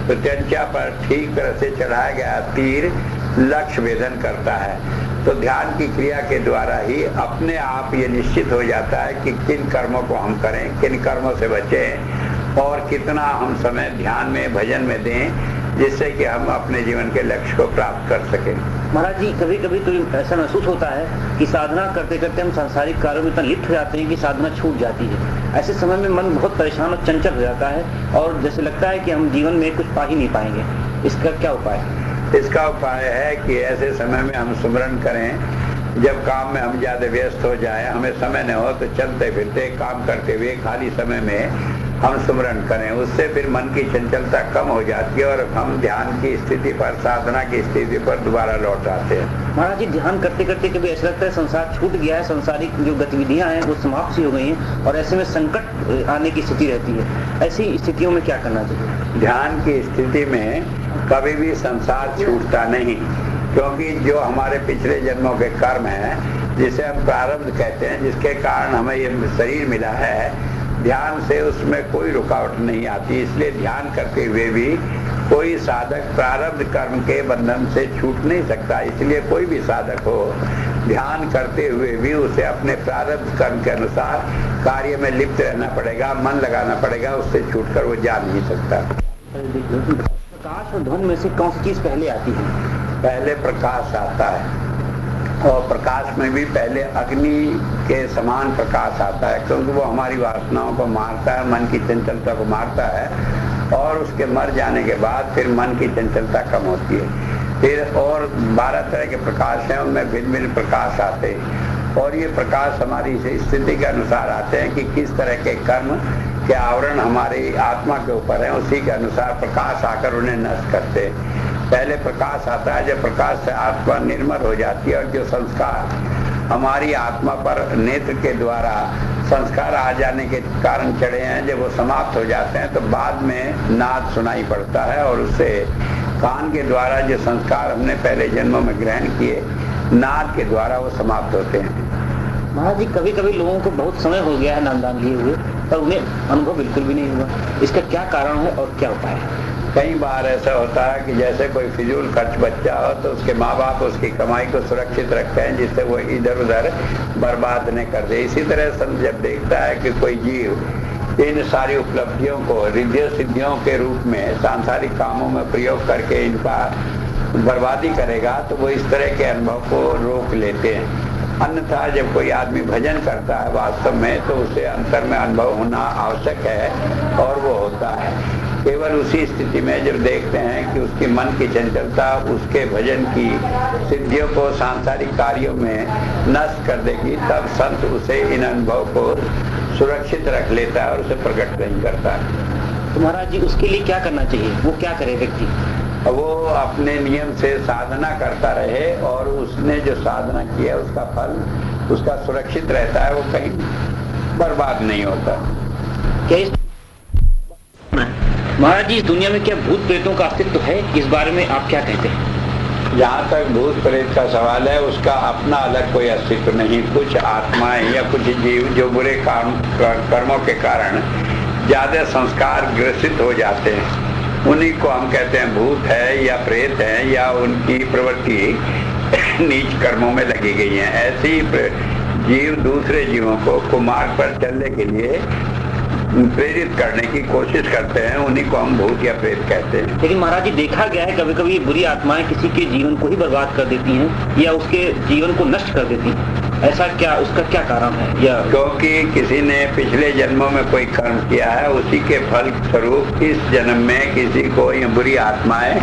प्रत्यंचा पर ठीक तरह से चढ़ाया गया तीर लक्ष्य वेधन करता है, तो ध्यान की क्रिया के द्वारा ही अपने आप ये निश्चित हो जाता है कि किन कर्मों को हम करें, किन कर्मों से बचें और कितना हम समय ध्यान में, भजन में दें, जिससे कि हम अपने जीवन के लक्ष्य को प्राप्त कर सकें। महाराज जी, कभी कभी तो ऐसा महसूस होता है कि साधना करते करते हम सांसारिक कार्यों में इतना लिप्त हो जाते हैं कि साधना छूट जाती है। ऐसे समय में मन बहुत परेशान और चंचल हो जाता है और जैसे लगता है कि हम जीवन में कुछ पा ही नहीं पाएंगे। इसका क्या उपाय है? इसका उपाय है कि ऐसे समय में हम सुमरन करें। जब काम में हम ज्यादा व्यस्त हो जाए, हमें समय न हो, तो चलते फिरते काम करते हुए खाली समय में हम सुमरन करें। उससे फिर मन की चंचलता कम हो जाती है और हम ध्यान की स्थिति पर, साधना की स्थिति पर दोबारा लौट आते हैं। महाराज जी, ध्यान करते करते कभी ऐसा लगता है संसार छूट गया है, संसारिक जो गतिविधियां हैं वो समाप्त सी हो गई हैं और ऐसे में संकट आने की स्थिति रहती है। ऐसी स्थितियों में क्या करना चाहिए? ध्यान की स्थिति में कभी भी संसार छूटता नहीं, क्योंकि जो हमारे पिछले जन्मों के कर्म हैं, जिसे हम प्रारब्ध कहते हैं, जिसके कारण हमें ये शरीर मिला है, ध्यान से उसमें कोई रुकावट नहीं आती। इसलिए ध्यान करते हुए भी कोई साधक प्रारब्ध कर्म के बंधन से छूट नहीं सकता। इसलिए कोई भी साधक हो, ध्यान करते हुए भी उसे अपने प्रारब्ध कर्म के अनुसार कार्य में लिप्त रहना पड़ेगा, मन लगाना पड़ेगा, उससे छूटकर वो जा नहीं सकता। प्रकाश और धुन में से कौन सी चीज पहले आती है? पहले प्रकाश आता है और प्रकाश में भी पहले अग्नि के समान प्रकाश आता है, क्योंकि वो हमारी वासनाओं को मारता है, मन की चंचलता को मारता है और उसके मर जाने के बाद फिर मन की चंचलता कम होती है। फिर और 12 तरह के प्रकाश हैं, उनमें भिन्न भिन्न प्रकाश आते हैं और ये प्रकाश हमारी स्थिति के अनुसार आते हैं कि किस तरह के कर्म के आवरण हमारी आत्मा के ऊपर है, उसी के अनुसार प्रकाश आकर उन्हें नष्ट करते हैं। पहले प्रकाश आता है, जब प्रकाश से आत्मा निर्मल हो जाती है और जो संस्कार हमारी आत्मा पर नेत्र के द्वारा संस्कार आ जाने के कारण चढ़े हैं, जब वो समाप्त हो जाते हैं तो बाद में नाद सुनाई पड़ता है और उससे कान के द्वारा जो संस्कार हमने पहले जन्मों में ग्रहण किए, नाद के द्वारा वो समाप्त होते हैं। महाराज जी, कभी कभी लोगों को बहुत समय हो गया है नामदान लिए हुए पर उन्हें अनुभव बिल्कुल भी नहीं हुआ, इसका क्या कारण है और क्या उपाय है? कई बार ऐसा होता है कि जैसे कोई फिजूल खर्च बच्चा हो तो उसके माँ बाप उसकी कमाई को सुरक्षित रखते हैं जिससे वो इधर उधर बर्बाद नहीं कर दे। इसी तरह संत जब देखता है कि कोई जीव इन सारी उपलब्धियों को रिद्धि सिद्धियों के रूप में सांसारिक कामों में प्रयोग करके इनका बर्बादी करेगा, तो वो इस तरह के अनुभव को रोक लेते हैं। अन्यथा जब कोई आदमी भजन करता है वास्तव में, तो उसे अंतर में अनुभव होना आवश्यक है और वो होता है। केवल उसी स्थिति में जब देखते हैं कि उसकी मन की चंचलता उसके भजन की सिद्धियों को सांसारिक कार्यों में नष्ट कर देगी, तब संत उसे इन अनुभव को सुरक्षित रख लेता है और उसे प्रकट नहीं करता। तो महाराज जी, उसके लिए क्या करना चाहिए? वो क्या करे व्यक्ति? वो अपने नियम से साधना करता रहे और उसने जो साधना किया उसका फल उसका सुरक्षित रहता है, वो कहीं बर्बाद नहीं होता। क्या महाराज जी, इस दुनिया में क्या भूत प्रेतों का अस्तित्व है? इस बारे में आप क्या कहते हैं? जहाँ तक भूत प्रेत का सवाल है, उसका अपना अलग कोई अस्तित्व नहीं। कुछ आत्माएं या कुछ जीव जो बुरे कर्मों के कारण ज्यादा संस्कार ग्रसित हो जाते हैं, उन्हीं को हम कहते हैं भूत है या प्रेत है या उनकी प्रवृत्ति नीच कर्मों में लगी गई है। ऐसे ही जीव दूसरे जीवों को कुमार्ग पर चलने के लिए प्रेरित करने की कोशिश करते हैं, उन्हीं को हम भूत या प्रेत कहते हैं। लेकिन महाराज जी, देखा गया है कभी कभी बुरी आत्माएं किसी के जीवन को ही बर्बाद कर देती हैं या उसके जीवन को नष्ट कर देती हैं। ऐसा क्या, उसका क्या कारण है? या क्योंकि किसी ने पिछले जन्मों में कोई कर्म किया है, उसी के फल स्वरूप इस जन्म में किसी को ये बुरी आत्माएं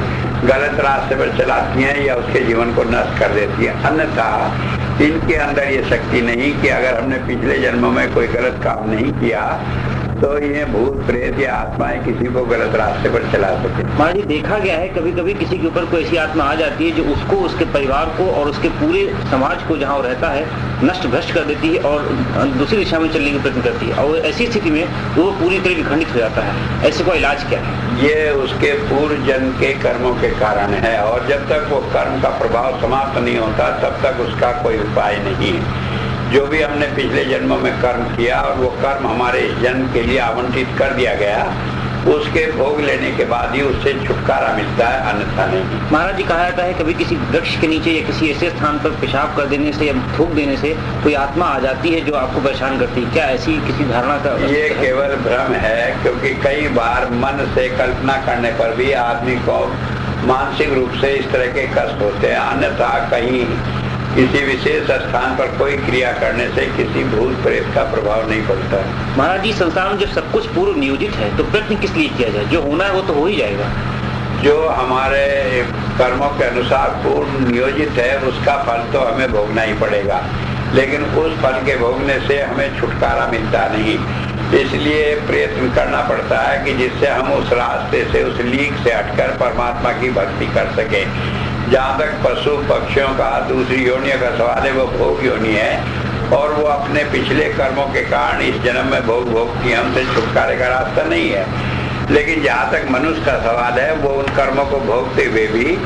गलत रास्ते पर चलाती हैं या उसके जीवन को नष्ट कर देती है। अन्यथा इनके अंदर ये शक्ति नहीं कि अगर हमने पिछले जन्मों में कोई गलत काम नहीं किया तो ये भूत प्रेत या आत्माएं किसी को गलत रास्ते पर चला सके। महाराज जी, देखा गया है कभी कभी किसी के ऊपर कोई ऐसी आत्मा आ जाती है जो उसको, उसके परिवार को और उसके पूरे समाज को जहाँ वो रहता है नष्ट भ्रष्ट कर देती है और दूसरी दिशा में चलने की प्रयत्न करती है, और ऐसी स्थिति में वो पूरी तरह विखंडित हो जाता है। ऐसे कोई इलाज क्या है? ये उसके पूर्व जन्म के कर्मों के कारण है, और जब तक वो कर्म का प्रभाव समाप्त नहीं होता तब तक उसका कोई उपाय नहीं है। जो भी हमने पिछले जन्मों में कर्म किया और वो कर्म हमारे इस जन्म के लिए आवंटित कर दिया गया, उसके भोग लेने के बाद ही उससे छुटकारा मिलता है, अन्यथा नहीं। महाराज जी, कहा जाता है कभी किसी वृक्ष के नीचे या किसी ऐसे स्थान पर पेशाब कर देने से या थूक देने से कोई आत्मा आ जाती है जो आपको परेशान करती है। क्या ऐसी किसी धारणा का? ये केवल भ्रम है, क्योंकि कई बार मन से कल्पना करने पर भी आदमी को मानसिक रूप से इस तरह के कष्ट होते हैं, अन्यथा कहीं किसी विशेष स्थान पर कोई क्रिया करने से किसी भूत प्रेत का प्रभाव नहीं पड़ता है। महाराज जी, संसार में जब सब कुछ पूर्व नियोजित है तो प्रयत्न किस लिए किया जाए? जो होना है वो तो हो ही जाएगा। जो हमारे कर्मों के अनुसार पूर्ण नियोजित है उसका फल तो हमें भोगना ही पड़ेगा, लेकिन उस फल के भोगने से हमें छुटकारा मिलता नहीं। इसलिए प्रयत्न करना पड़ता है कि जिससे हम उस रास्ते से, उस लीक से हटकर परमात्मा की भक्ति कर सकें। जहाँ तक पशु पक्षियों का, दूसरी योनियों का सवाल है, वो भोग योनि है और वो अपने पिछले कर्मों के कारण इस जन्म में भोग भोगती, हमसे छुटकारे का रास्ता नहीं है। लेकिन जहाँ तक मनुष्य का सवाल है, वो उन कर्मों को भोगते हुए भी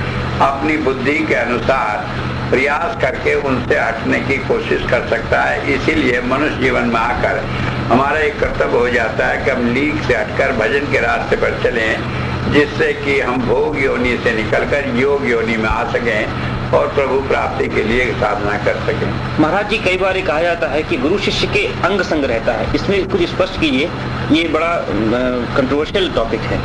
अपनी बुद्धि के अनुसार प्रयास करके उनसे हटने की कोशिश कर सकता है। इसीलिए मनुष्य जीवन में आकर हमारा एक कर्तव्य हो जाता है कि हम लीक से हटकर भजन के रास्ते पर चलें, जिससे कि हम भोग योनि से निकलकर योग योनि में आ सकें और प्रभु प्राप्ति के लिए साधना कर सकें। महाराज जी, कई बार कहा जाता है कि गुरु शिष्य के अंग संग रहता है, इसमें कुछ स्पष्ट कीजिए, ये बड़ा कंट्रोवर्शियल टॉपिक है।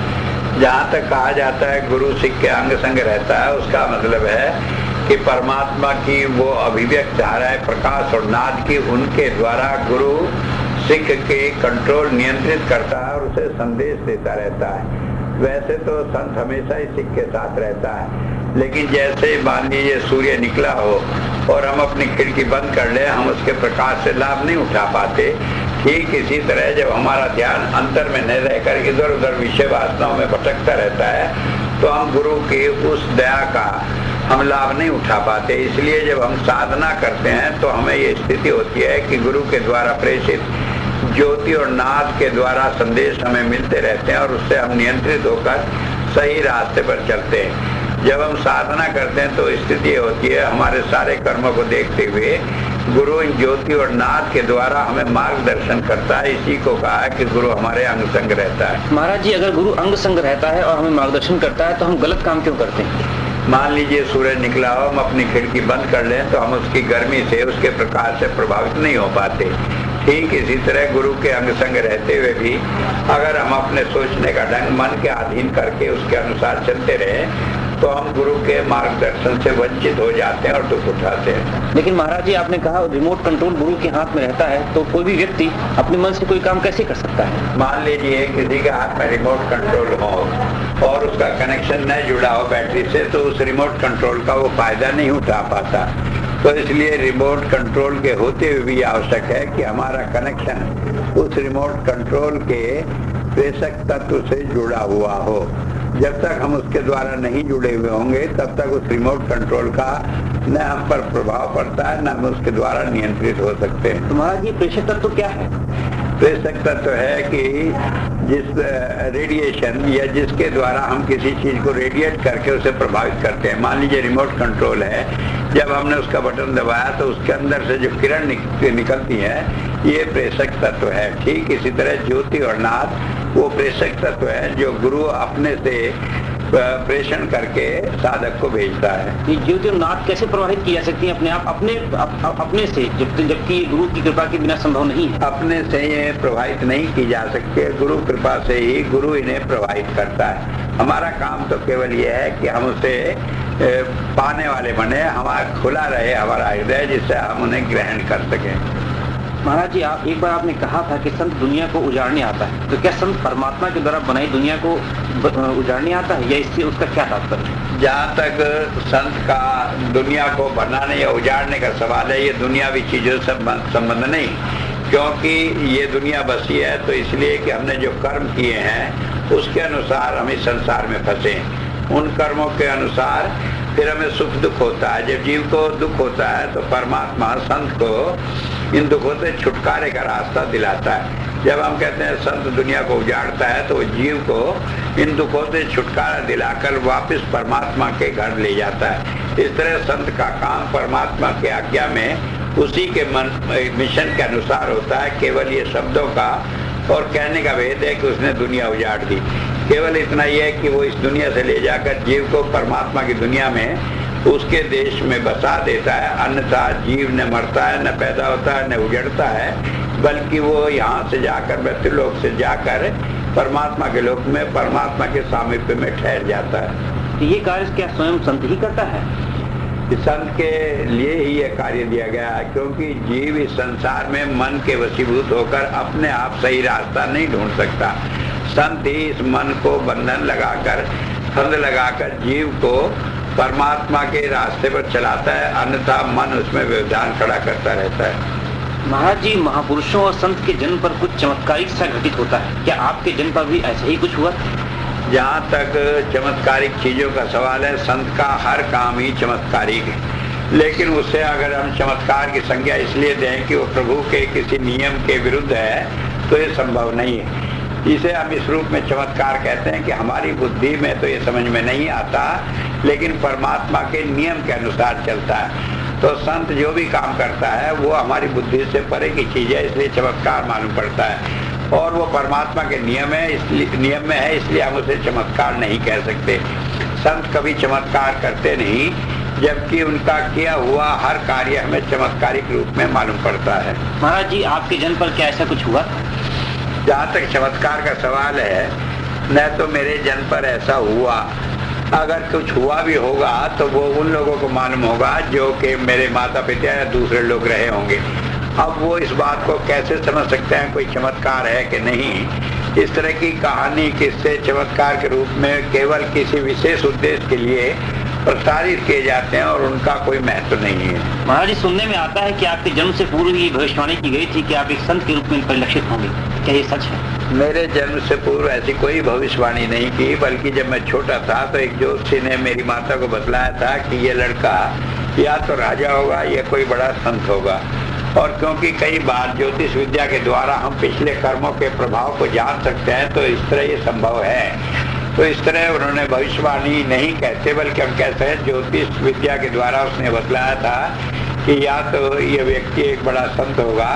जहाँ तक कहा जाता है गुरु शिष्य के अंग संग रहता है, उसका मतलब है कि परमात्मा की वो अभिव्यक्त धाराएं प्रकाश और नाद की, उनके द्वारा गुरु सिख के कंट्रोल नियंत्रित करता है और उसे संदेश देता रहता है। वैसे तो संत हमेशा ही सिख के साथ रहता है, लेकिन जैसे मान लीजिए सूर्य निकला हो और हम अपनी खिड़की बंद कर ले, हम उसके प्रकाश से लाभ नहीं उठा पाते। ठीक इसी तरह जब हमारा ध्यान अंतर में न रहकर इधर उधर विषय वासनाओं में भटकता रहता है तो हम गुरु की उस दया का हम लाभ नहीं उठा पाते। इसलिए जब हम साधना करते हैं तो हमें ये स्थिति होती है कि गुरु के द्वारा प्रेषित ज्योति और नाद के द्वारा संदेश हमें मिलते रहते हैं और उससे हम नियंत्रित होकर सही रास्ते पर चलते हैं। जब हम साधना करते हैं तो स्थिति होती है, हमारे सारे कर्मों को देखते हुए गुरु इन ज्योति और नाद के द्वारा हमें मार्गदर्शन करता है। इसी को कहा है कि गुरु हमारे अंग संग रहता है। महाराज जी, अगर गुरु अंग संग रहता है और हमें मार्गदर्शन करता है तो हम गलत काम क्यों करते हैं? मान लीजिए सूरज निकला हो, हम अपनी खिड़की बंद कर लें तो हम उसकी गर्मी से, उसके प्रकाश से प्रभावित नहीं हो पाते। ठीक इसी तरह गुरु के अंग संग रहते हुए भी अगर हम अपने सोचने का ढंग मन के अधीन करके उसके अनुसार चलते रहे तो हम गुरु के मार्गदर्शन से वंचित हो जाते हैं और दुख उठाते हैं। लेकिन महाराज जी, आपने कहा रिमोट कंट्रोल गुरु के हाथ में रहता है, तो कोई भी व्यक्ति अपने मन से कोई काम कैसे कर सकता है? मान लीजिए किसी के हाथ में रिमोट कंट्रोल हो और उसका कनेक्शन न जुड़ा हो बैटरी से, तो उस रिमोट कंट्रोल का वो फायदा नहीं उठा पाता। तो इसलिए रिमोट कंट्रोल के होते हुए भी आवश्यक है कि हमारा कनेक्शन उस रिमोट कंट्रोल के प्रेषक तत्व से जुड़ा हुआ हो। जब तक हम उसके द्वारा नहीं जुड़े हुए होंगे तब तक उस रिमोट कंट्रोल का न हम पर प्रभाव पड़ता है, न हम उसके द्वारा नियंत्रित हो सकते हैं। तो महाराज जी, प्रेषक तत्व क्या है? प्रेषक तत्व है कि जिस रेडिएशन या जिसके द्वारा हम किसी चीज को रेडिएट करके उसे प्रभावित करते हैं। मान लीजिए रिमोट कंट्रोल है, जब हमने उसका बटन दबाया तो उसके अंदर से जो किरण निकलती है, ये प्रेषक तत्व है। ठीक इसी तरह ज्योति और नाद वो प्रेषक तत्व है जो गुरु अपने से प्रेषण करके साधक को भेजता है। ये ज्योति और नाद कैसे प्रभावित की जा सकती है अपने आप, अपने से, जबकि गुरु की कृपा के बिना संभव नहीं है? अपने से ये प्रभावित नहीं की जा सकती, गुरु कृपा से ही गुरु इन्हें प्रभावित करता है। हमारा काम तो केवल ये है कि हम उसे पाने वाले बने, हमारा खुला रहे हमारा हृदय, जिससे हम उन्हें ग्रहण कर सकें। महाराज जी, आप एक बार आपने कहा था कि संत दुनिया को उजाड़ने आता है, तो क्या संत परमात्मा के द्वारा बनाई दुनिया को उजाड़ने आता है, या इससे उसका क्या तात्पर्य है? जहाँ तक संत का दुनिया को बनाने या उजाड़ने का सवाल है, ये दुनियावी चीजों से संबंध नहीं, क्योंकि ये दुनिया बसी है तो इसलिए कि हमने जो कर्म किए हैं उसके अनुसार हम इस संसार में फंसे। उन कर्मों के अनुसार फिर हमें सुख दुख होता है। जब जीव को दुख होता है तो परमात्मा संत को इन दुखों से छुटकारे का रास्ता दिलाता है। जब हम कहते हैं संत दुनिया को उजाड़ता है, तो जीव को इन दुखों से छुटकारा दिलाकर वापस परमात्मा के घर ले जाता है। इस तरह संत का काम परमात्मा के आज्ञा में उसी के मिशन के अनुसार होता है। केवल ये शब्दों का और कहने का भेद है कि उसने दुनिया उजाड़ दी। केवल इतना ही है कि वो इस दुनिया से ले जाकर जीव को परमात्मा की दुनिया में उसके देश में बसा देता है। अन्यथा जीव न मरता है, न पैदा होता है, न उजड़ता है, बल्कि वो यहाँ से जाकर मृत्युलोक से जाकर परमात्मा के लोक में परमात्मा के सामीप्य में ठहर जाता है। तो ये कार्य क्या स्वयं संत ही करता है? संत के लिए ही यह कार्य दिया गया है, क्योंकि जीव इस संसार में मन के वशीभूत होकर अपने आप सही रास्ता नहीं ढूंढ सकता। संत ही इस मन को बंधन लगाकर, फंद लगाकर जीव को परमात्मा के रास्ते पर चलाता है, अन्यथा मन उसमें व्यवधान खड़ा करता रहता है। महाराज जी, महापुरुषों और संत के जन्म पर कुछ चमत्कारिक सा घटित होता है, क्या आपके जन्म पर भी ऐसा ही कुछ हुआ? जहाँ तक चमत्कारिक चीजों का सवाल है, संत का हर काम ही चमत्कारिक है, लेकिन उससे अगर हम चमत्कार की संज्ञा इसलिए दें कि वो प्रभु के किसी नियम के विरुद्ध है, तो ये संभव नहीं है। इसे हम इस रूप में चमत्कार कहते हैं कि हमारी बुद्धि में तो ये समझ में नहीं आता, लेकिन परमात्मा के नियम के अनुसार चलता है। तो संत जो भी काम करता है वो हमारी बुद्धि से परे की चीज है, इसलिए चमत्कार मालूम पड़ता है, और वो परमात्मा के नियम में है, इसलिए हम उसे चमत्कार नहीं कह सकते। संत कभी चमत्कार करते नहीं, जबकि उनका किया हुआ हर कार्य हमें चमत्कारिक रूप में मालूम पड़ता है। महाराज जी, आपके जन्म पर क्या ऐसा कुछ हुआ? जहाँ तक चमत्कार का सवाल है, न तो मेरे जन्म पर ऐसा हुआ। अगर कुछ हुआ भी होगा तो वो उन लोगों को मालूम होगा जो कि मेरे माता पिता या दूसरे लोग रहे होंगे। अब वो इस बात को कैसे समझ सकते हैं कोई चमत्कार है कि नहीं। इस तरह की कहानी किससे चमत्कार के रूप में केवल किसी विशेष उद्देश्य के लिए प्रसारित किए जाते हैं और उनका कोई महत्व नहीं है। महाराज जी, सुनने में आता है कि आपके जन्म से पूर्व ही भविष्यवाणी की गई थी कि आप एक संत के रूप में परिलक्षित होंगे, क्या ये सच है? मेरे जन्म से पूर्व ऐसी कोई भविष्यवाणी नहीं की, बल्कि जब मैं छोटा था तो एक ज्योतिषी ने मेरी माता को बतलाया था कि ये लड़का या तो राजा होगा या कोई बड़ा संत होगा। और क्योंकि कई बार ज्योतिष विद्या के द्वारा हम पिछले कर्मों के प्रभाव को जान सकते हैं, तो इस तरह ये संभव है। तो इस तरह उन्होंने भविष्यवाणी नहीं कहते, बल्कि हम कहते हैं ज्योतिष विद्या के द्वारा उसने बतलाया था कि या तो ये व्यक्ति एक बड़ा संत होगा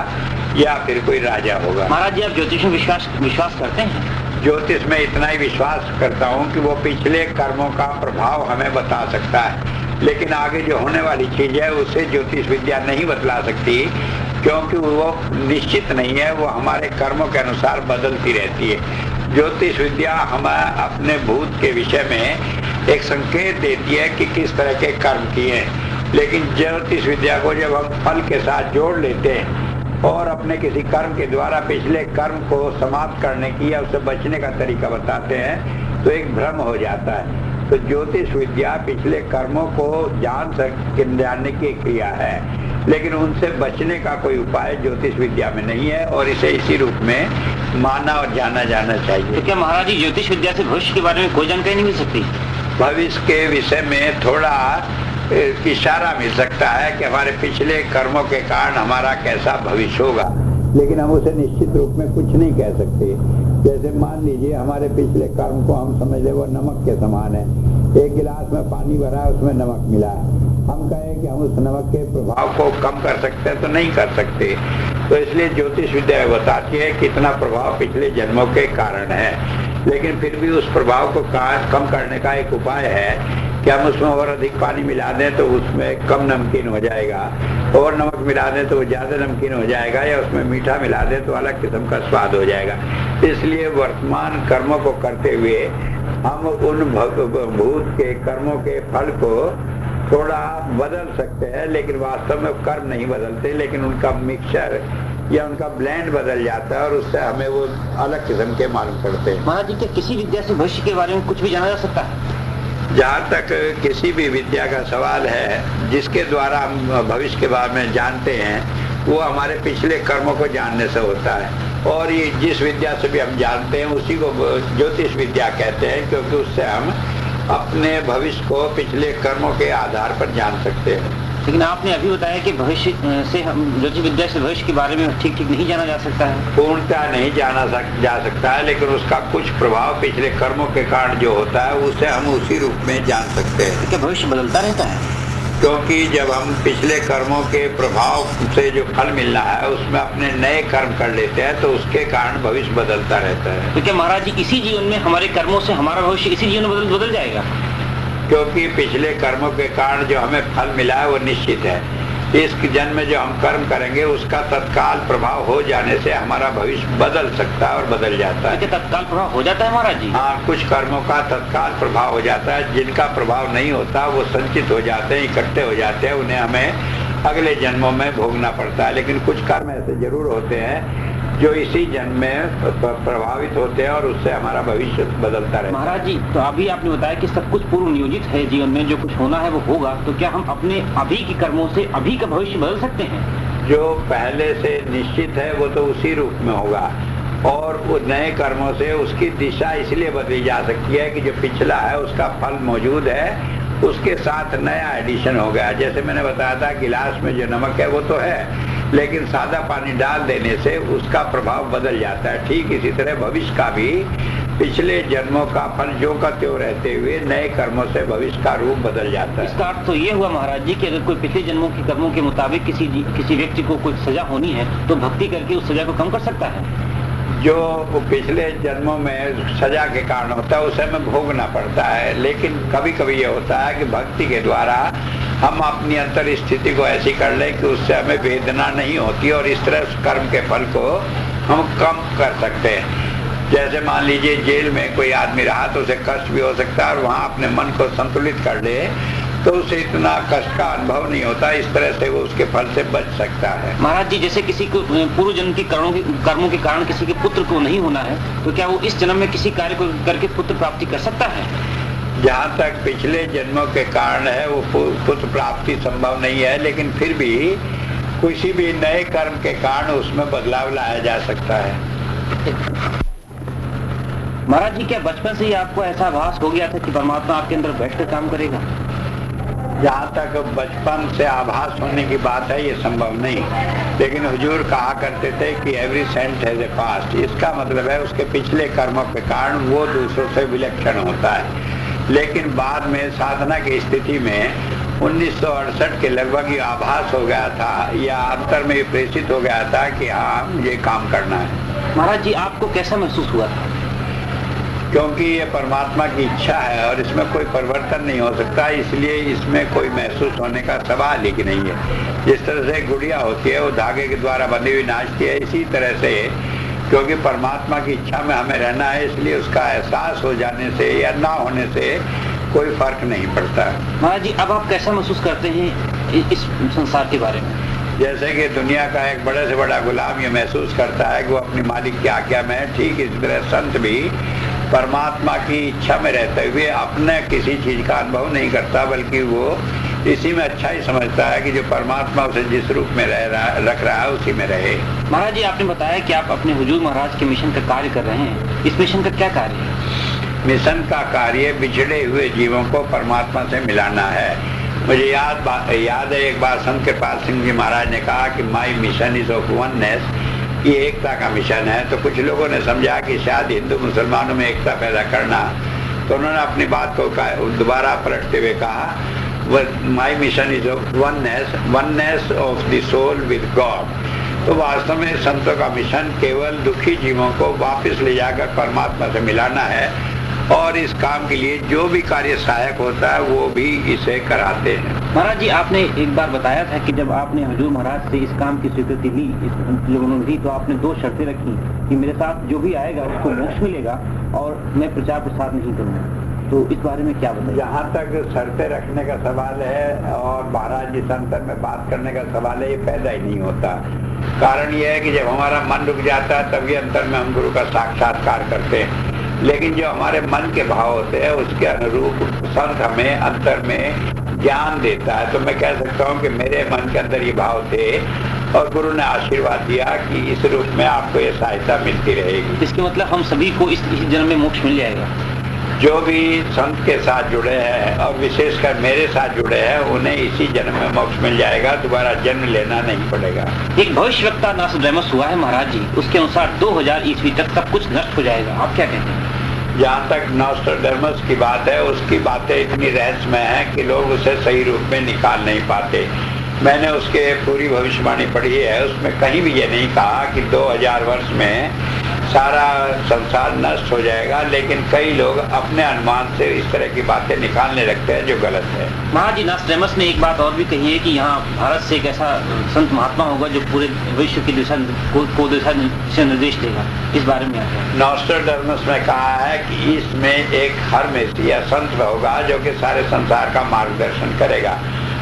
या फिर कोई राजा होगा। महाराज जी, आप ज्योतिष में विश्वास करते हैं? ज्योतिष में इतना ही विश्वास करता हूँ कि वो पिछले कर्मों का प्रभाव हमें बता सकता है, लेकिन आगे जो होने वाली चीज है उसे ज्योतिष विद्या नहीं बतला सकती, क्योंकि वो निश्चित नहीं है, वो हमारे कर्मों के अनुसार बदलती रहती है। ज्योतिष विद्या हमें अपने भूत के विषय में एक संकेत देती है कि किस तरह के कर्म किए हैं, लेकिन ज्योतिष विद्या को जब हम फल के साथ जोड़ लेते हैं और अपने किसी कर्म के द्वारा पिछले कर्म को समाप्त करने की या उससे बचने का तरीका बताते हैं, तो एक भ्रम हो जाता है। तो ज्योतिष विद्या पिछले कर्मों को जानने की क्रिया है, लेकिन उनसे बचने का कोई उपाय ज्योतिष विद्या में नहीं है, और इसे इसी रूप में माना और जाना जाना चाहिए। तो क्या महाराज जी, ज्योतिष विद्या से भविष्य के बारे में कोई जानकारी नहीं मिल सकती? भविष्य के विषय में थोड़ा इशारा मिल सकता है कि हमारे पिछले कर्मों के कारण हमारा कैसा भविष्य होगा, लेकिन हम उसे निश्चित रूप में कुछ नहीं कह सकते। जैसे मान लीजिए हमारे पिछले कर्म को हम समझ ले वो नमक के समान है। एक गिलास में पानी भरा है, उसमें नमक मिला है, हम कहें कि हम उस नमक के प्रभाव को कम कर सकते हैं तो नहीं कर सकते। तो इसलिए ज्योतिष विद्या बताती है कितना प्रभाव पिछले जन्मों के कारण है, लेकिन फिर भी उस प्रभाव को कम करने का एक उपाय है कि हम उसमें और अधिक पानी मिला दें तो उसमें कम नमकीन हो जाएगा, और नमक मिला दें तो वो ज्यादा नमकीन हो जाएगा, या उसमें मीठा मिला दें तो अलग किस्म का स्वाद हो जाएगा। इसलिए वर्तमान कर्मों को करते हुए हम उन भूत के कर्मों के फल को थोड़ा बदल सकते हैं, लेकिन वास्तव में कर्म नहीं बदलते, लेकिन उनका मिक्सचर या उनका ब्लेंड बदल जाता है और उससे हमें वो अलग किस्म के मालूम पड़ते हैं। महाराज जी, क्या किसी विद्या से भविष्य के बारे में कुछ भी जाना जा सकता है? जहाँ तक किसी भी विद्या का सवाल है, जिसके द्वारा हम भविष्य के बारे में जानते हैं, वो हमारे पिछले कर्मों को जानने से होता है। और ये जिस विद्या से भी हम जानते हैं उसी को ज्योतिष विद्या कहते हैं, क्योंकि उससे हम अपने भविष्य को पिछले कर्मों के आधार पर जान सकते हैं। लेकिन आपने अभी बताया कि भविष्य से हम ज्योतिष विद्या से भविष्य के बारे में ठीक नहीं जाना जा सकता है। पूर्णतः नहीं जाना जा सकता है, लेकिन उसका कुछ प्रभाव पिछले कर्मों के कारण जो होता है उसे हम उसी रूप में जान सकते हैं। क्या भविष्य बदलता रहता है? क्योंकि जब हम पिछले कर्मों के प्रभाव से जो फल मिलना है उसमें अपने नए कर्म कर लेते हैं, तो उसके कारण भविष्य बदलता रहता है। तो क्या महाराज जी इसी जीवन में हमारे कर्मों से हमारा भविष्य इसी जीवन में बदल जाएगा? क्योंकि पिछले कर्मों के कारण जो हमें फल मिला है वो निश्चित है। इस जन्म में जो हम कर्म करेंगे उसका तत्काल प्रभाव हो जाने से हमारा भविष्य बदल सकता है और बदल जाता है। तत्काल प्रभाव हो जाता है महाराज जी? हाँ, कुछ कर्मों का तत्काल प्रभाव हो जाता है, जिनका प्रभाव नहीं होता वो संचित हो जाते हैं, इकट्ठे हो जाते हैं, उन्हें हमें अगले जन्मों में भोगना पड़ता है। लेकिन कुछ कर्म ऐसे जरूर होते हैं जो इसी जन्म में प्रभावित होते हैं और उससे हमारा भविष्य बदलता रहता है। महाराज जी, तो अभी आपने बताया कि सब कुछ पूर्व नियोजित है, जीवन में जो कुछ होना है वो होगा, तो क्या हम अपने अभी के कर्मों से अभी का भविष्य बदल सकते हैं? जो पहले से निश्चित है वो तो उसी रूप में होगा, और वो नए कर्मों से उसकी दिशा इसलिए बदली जा सकती है कि जो पिछला है उसका फल मौजूद है, उसके साथ नया एडिशन हो गया। जैसे मैंने बताया था, गिलास में जो नमक है वो तो है, लेकिन सादा पानी डाल देने से उसका प्रभाव बदल जाता है। ठीक इसी तरह भविष्य का भी पिछले जन्मों का फल जो का त्यों रहते हुए नए कर्मों से भविष्य का रूप बदल जाता है। इसका अर्थ तो ये हुआ महाराज जी कि अगर कोई पिछले जन्मों के कर्मों के मुताबिक किसी व्यक्ति को कोई सजा होनी है तो भक्ति करके उस सजा को कम कर सकता है। जो पिछले जन्मों में सजा के कारण होता है उसे हमें भोगना पड़ता है, लेकिन कभी कभी ये होता है कि भक्ति के द्वारा हम अपनी अंतर स्थिति को ऐसी कर लें कि उससे हमें वेदना नहीं होती और इस तरह उस कर्म के फल को हम कम कर सकते हैं। जैसे मान लीजिए जेल में कोई आदमी रहा तो उसे कष्ट भी हो सकता है, और वहाँ अपने मन को संतुलित कर ले तो उसे इतना कष्ट का अनुभव नहीं होता, इस तरह से वो उसके फल से बच सकता है। महाराज जी, जैसे किसी को पूर्व जन्म के कर्मों के कारण किसी के पुत्र को नहीं होना है, तो क्या वो इस जन्म में किसी कार्य को करके पुत्र प्राप्ति कर सकता है? जहाँ तक पिछले जन्मों के कारण है वो पुत्र प्राप्ति संभव नहीं है, लेकिन फिर भी किसी भी नए कर्म के कारण उसमें बदलाव लाया जा सकता है। महाराज जी, क्या बचपन से ही आपको ऐसा आभास हो गया था कि परमात्मा आपके अंदर बैठकर काम करेगा? जहाँ तक बचपन से आभास होने की बात है ये संभव नहीं, लेकिन हुजूर कहा करते थे कि every saint has a past. इसका मतलब है उसके पिछले कर्मों के कारण वो दूसरों से विलक्षण होता है। लेकिन बाद में साधना की स्थिति में 1968 के लगभग ये आभास हो गया था या अंतर में प्रेषित हो गया था कि हाँ मुझे काम करना है। महाराज जी, आपको कैसा महसूस हुआ था? क्योंकि ये परमात्मा की इच्छा है और इसमें कोई परिवर्तन नहीं हो सकता, इसलिए इसमें कोई महसूस होने का सवाल ही नहीं है। जिस तरह से गुड़िया होती है वो धागे के द्वारा बंधी हुई नाचती है, इसी तरह से क्योंकि परमात्मा की इच्छा में हमें रहना है, इसलिए उसका एहसास हो जाने से या ना होने से कोई फर्क नहीं पड़ता। महाराज जी, अब आप कैसा महसूस करते हैं इस संसार के बारे में? जैसे कि दुनिया का एक बड़े से बड़ा गुलाम ये महसूस करता है कि वो अपनी मालिक की आज्ञा में है, ठीक इसी तरह संत भी परमात्मा की इच्छा में रहते हुए अपने किसी चीज का अनुभव नहीं करता, बल्कि वो इसी में अच्छा ही समझता है कि जो परमात्मा उसे जिस रूप में रख रहा है उसी में रहे। महाराज जी, आपने बताया कि आप अपने हुजूर महाराज के मिशन का कार्य कर रहे हैं। इस मिशन का क्या कार्य है? मिशन का कार्य बिछड़े हुए जीवों को परमात्मा से मिलाना है। मुझे याद है एक बार संत कृपाल सिंह जी महाराज ने कहा कि माई मिशन इज ऑफ वननेस, ये एकता का मिशन है। तो कुछ लोगों ने समझा कि शायद हिंदू मुसलमानों में एकता पैदा करना, तो उन्होंने अपनी बात को दोबारा पलटते हुए कहा my mission is of oneness of the soul with God. तो वास्तव में संतों का मिशन केवल दुखी जीवों को वापस ले जाकर परमात्मा से मिलाना है, और इस काम के लिए जो भी कार्य सहायक होता है वो भी इसे कराते हैं। महाराज जी, आपने एक बार बताया था कि जब आपने हुजूर महाराज से इस काम की स्वीकृति ली, इस लोगों ने दी, तो आपने 2 शर्तें रखी कि मेरे साथ जो भी आएगा उसको मोक्ष मिलेगा और मैं प्रचार प्रसार नहीं करूँगा। तो इस बारे में क्या बताइए? जहाँ तक शर्तें रखने का सवाल है और महाराज जी से अंतर में बात करने का सवाल है, ये पैदा ही नहीं होता। कारण ये है कि जब हमारा मन रुक जाता है तभी अंतर में हम गुरु का साक्षात्कार करते हैं। लेकिन जो हमारे मन के भाव होते हैं उसके अनुरूप संत हमें अंतर में ज्ञान देता है। तो मैं कह सकता हूँ कि मेरे मन के अंदर ये भाव थे और गुरु ने आशीर्वाद दिया कि इस रूप में आपको ये सहायता मिलती रहेगी। इसके मतलब हम सभी को इस जन्म में मोक्ष मिल जाएगा। जो भी संत के साथ जुड़े हैं और विशेषकर मेरे साथ जुड़े हैं उन्हें इसी जन्म में मोक्ष मिल जाएगा, दोबारा जन्म लेना नहीं पड़ेगा। एक भविष्यवक्ता नॉस्ट्रडेमस हुआ है महाराज जी, उसके अनुसार 2000 ईस्वी तक सब कुछ नष्ट हो जाएगा। आप क्या कहते हैं? जहाँ तक नॉस्ट्रडेमस की बात है, उसकी बातें इतनी रहस्यमय हैं कि लोग उसे सही रूप में निकाल नहीं पाते। मैंने उसके पूरी भविष्यवाणी पढ़ी है, उसमें कहीं भी ये नहीं कहा कि 2000 वर्ष में सारा संसार नष्ट हो जाएगा, लेकिन कई लोग अपने अनुमान से इस तरह की बातें निकालने लगते हैं जो गलत है। महाराज जी, नॉस्ट्रडेमस ने एक बात और भी कही है कि यहाँ भारत से एक ऐसा संत महात्मा होगा जो पूरे विश्व की दिशा निर्देश देगा। इस बारे में क्या? नॉस्ट्रडेमस ने कहा है कि इसमें एक हर्मेस या संत होगा जो कि सारे संसार का मार्गदर्शन करेगा।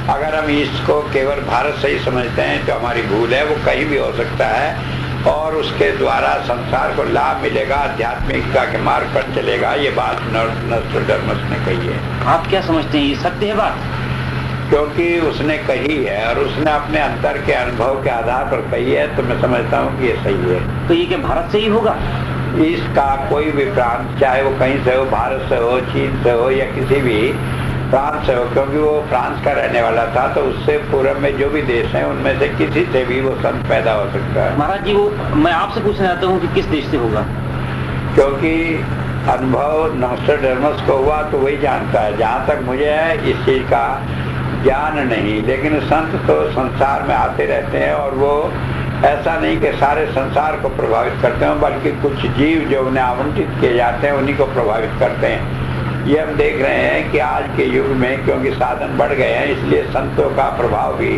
अगर हम इसको केवल भारत से ही समझते हैं तो हमारी भूल है। वो कहीं भी हो सकता है और उसके द्वारा संसार को लाभ मिलेगा, आध्यात्मिकता के मार्ग पर चलेगा। ये बात नॉस्ट्रडेमस ने कही है। आप क्या समझते हैं, ये सत्य है बात? क्योंकि उसने कही है और उसने अपने अंतर के अनुभव के आधार पर कही है, तो मैं समझता हूँ कि ये सही है। तो ये क्या भारत से ही होगा? इसका कोई भी प्रांत, चाहे वो कहीं से हो, भारत से हो, चीन से हो या किसी भी फ्रांस से हो, क्योंकि वो फ्रांस का रहने वाला था, तो उससे पूर्व में जो भी देश हैं उनमें से किसी से भी वो संत पैदा हो सकता है। महाराज जी, वो मैं आपसे पूछना चाहता हूँ कि किस देश से होगा? क्योंकि अनुभव नॉस्ट्रडेमस को हुआ तो वही जानता है। जहाँ तक मुझे है इस चीज का ज्ञान नहीं, लेकिन संत तो संसार में आते रहते हैं और वो ऐसा नहीं कि सारे संसार को प्रभावित करते हैं, बल्कि कुछ जीव जो उन्हें आवंटित किए जाते हैं उन्हीं को प्रभावित करते हैं। ये हम देख रहे हैं कि आज के युग में क्योंकि साधन बढ़ गए हैं, इसलिए संतों का प्रभाव भी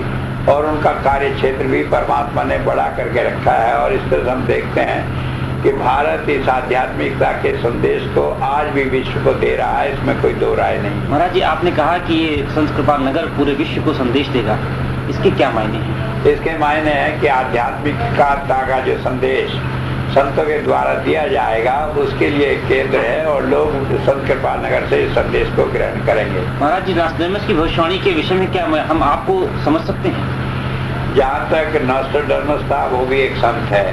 और उनका कार्य क्षेत्र भी परमात्मा ने बढ़ा करके रखा है। और इस तरह हम देखते हैं कि भारत इस आध्यात्मिकता के संदेश को आज भी विश्व को दे रहा है, इसमें कोई दो राय नहीं। महाराज जी, आपने कहा कि ये संत कृपाल नगर पूरे विश्व को संदेश देगा, इसके क्या मायने हैं? इसके मायने हैं कि आध्यात्मिकता का जो संदेश संतों के द्वारा दिया जाएगा उसके लिए एक केंद्र है और लोग संत कृपाल नगर से इस संदेश को ग्रहण करेंगे। महाराज जी, नॉस्ट्रडेमस की भविष्यवाणी के विषय में क्या हम आपको समझ सकते हैं? जहाँ तक नॉस्ट्रडेमस था वो भी एक संत है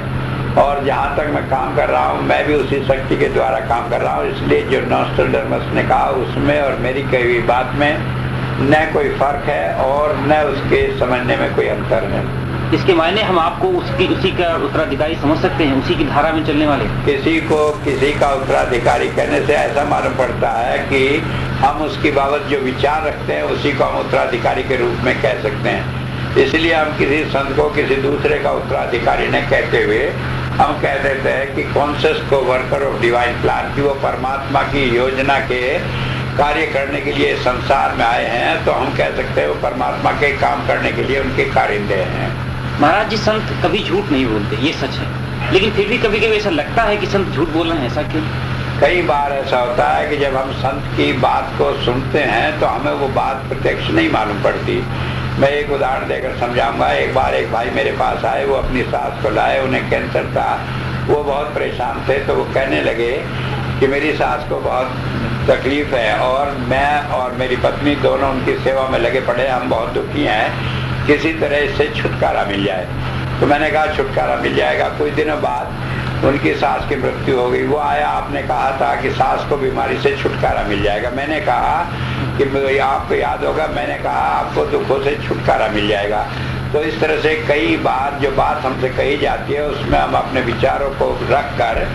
और जहाँ तक मैं काम कर रहा हूँ मैं भी उसी शक्ति के द्वारा काम कर रहा हूँ। इसलिए जो नॉस्ट्रडेमस ने कहा उसमें और मेरी कही हुई बात में न कोई फर्क है और न उसके समझने में कोई अंतर है। इसके मायने हम आपको उसी का उत्तराधिकारी समझ सकते हैं, उसी की धारा में चलने वाले? किसी को किसी का उत्तराधिकारी कहने से ऐसा मालूम पड़ता है कि हम उसकी बाबत जो विचार रखते हैं उसी को हम उत्तराधिकारी के रूप में कह सकते हैं। इसलिए हम किसी संत को किसी दूसरे का उत्तराधिकारी न कहते हुए हम कह देते हैं कि कॉन्शियस को वर्कर ऑफ डिवाइन प्लान, की वो परमात्मा की योजना के कार्य करने के लिए संसार में आए हैं, तो हम कह सकते हैं वो परमात्मा के काम करने के लिए उनके कारिंदे हैं। महाराज जी, संत कभी झूठ नहीं बोलते, ये सच है, लेकिन फिर भी कभी कभी ऐसा लगता है कि संत झूठ बोल रहे हैं, ऐसा क्यों? कई बार ऐसा होता है कि जब हम संत की बात को सुनते हैं तो हमें वो बात प्रत्यक्ष नहीं मालूम पड़ती। मैं एक उदाहरण देकर समझाऊंगा। एक बार एक भाई मेरे पास आए, वो अपनी सास को लाए, उन्हें कैंसर था, वो बहुत परेशान थे, तो वो कहने लगे कि मेरी सास को बहुत तकलीफ है और मैं और मेरी पत्नी दोनों उनकी सेवा में लगे पड़े, हम बहुत दुखी हैं, किसी तरह इससे छुटकारा मिल जाए। तो मैंने कहा छुटकारा मिल जाएगा। कुछ दिनों बाद उनकी सास की मृत्यु हो गई। वो आया, आपने कहा था कि सास को बीमारी से छुटकारा मिल जाएगा। मैंने कहा कि आपको याद होगा, मैंने कहा आपको दुखों से छुटकारा मिल जाएगा। तो इस तरह से कई बार जो बात हमसे कही जाती है उसमें हम अपने विचारों को रख कर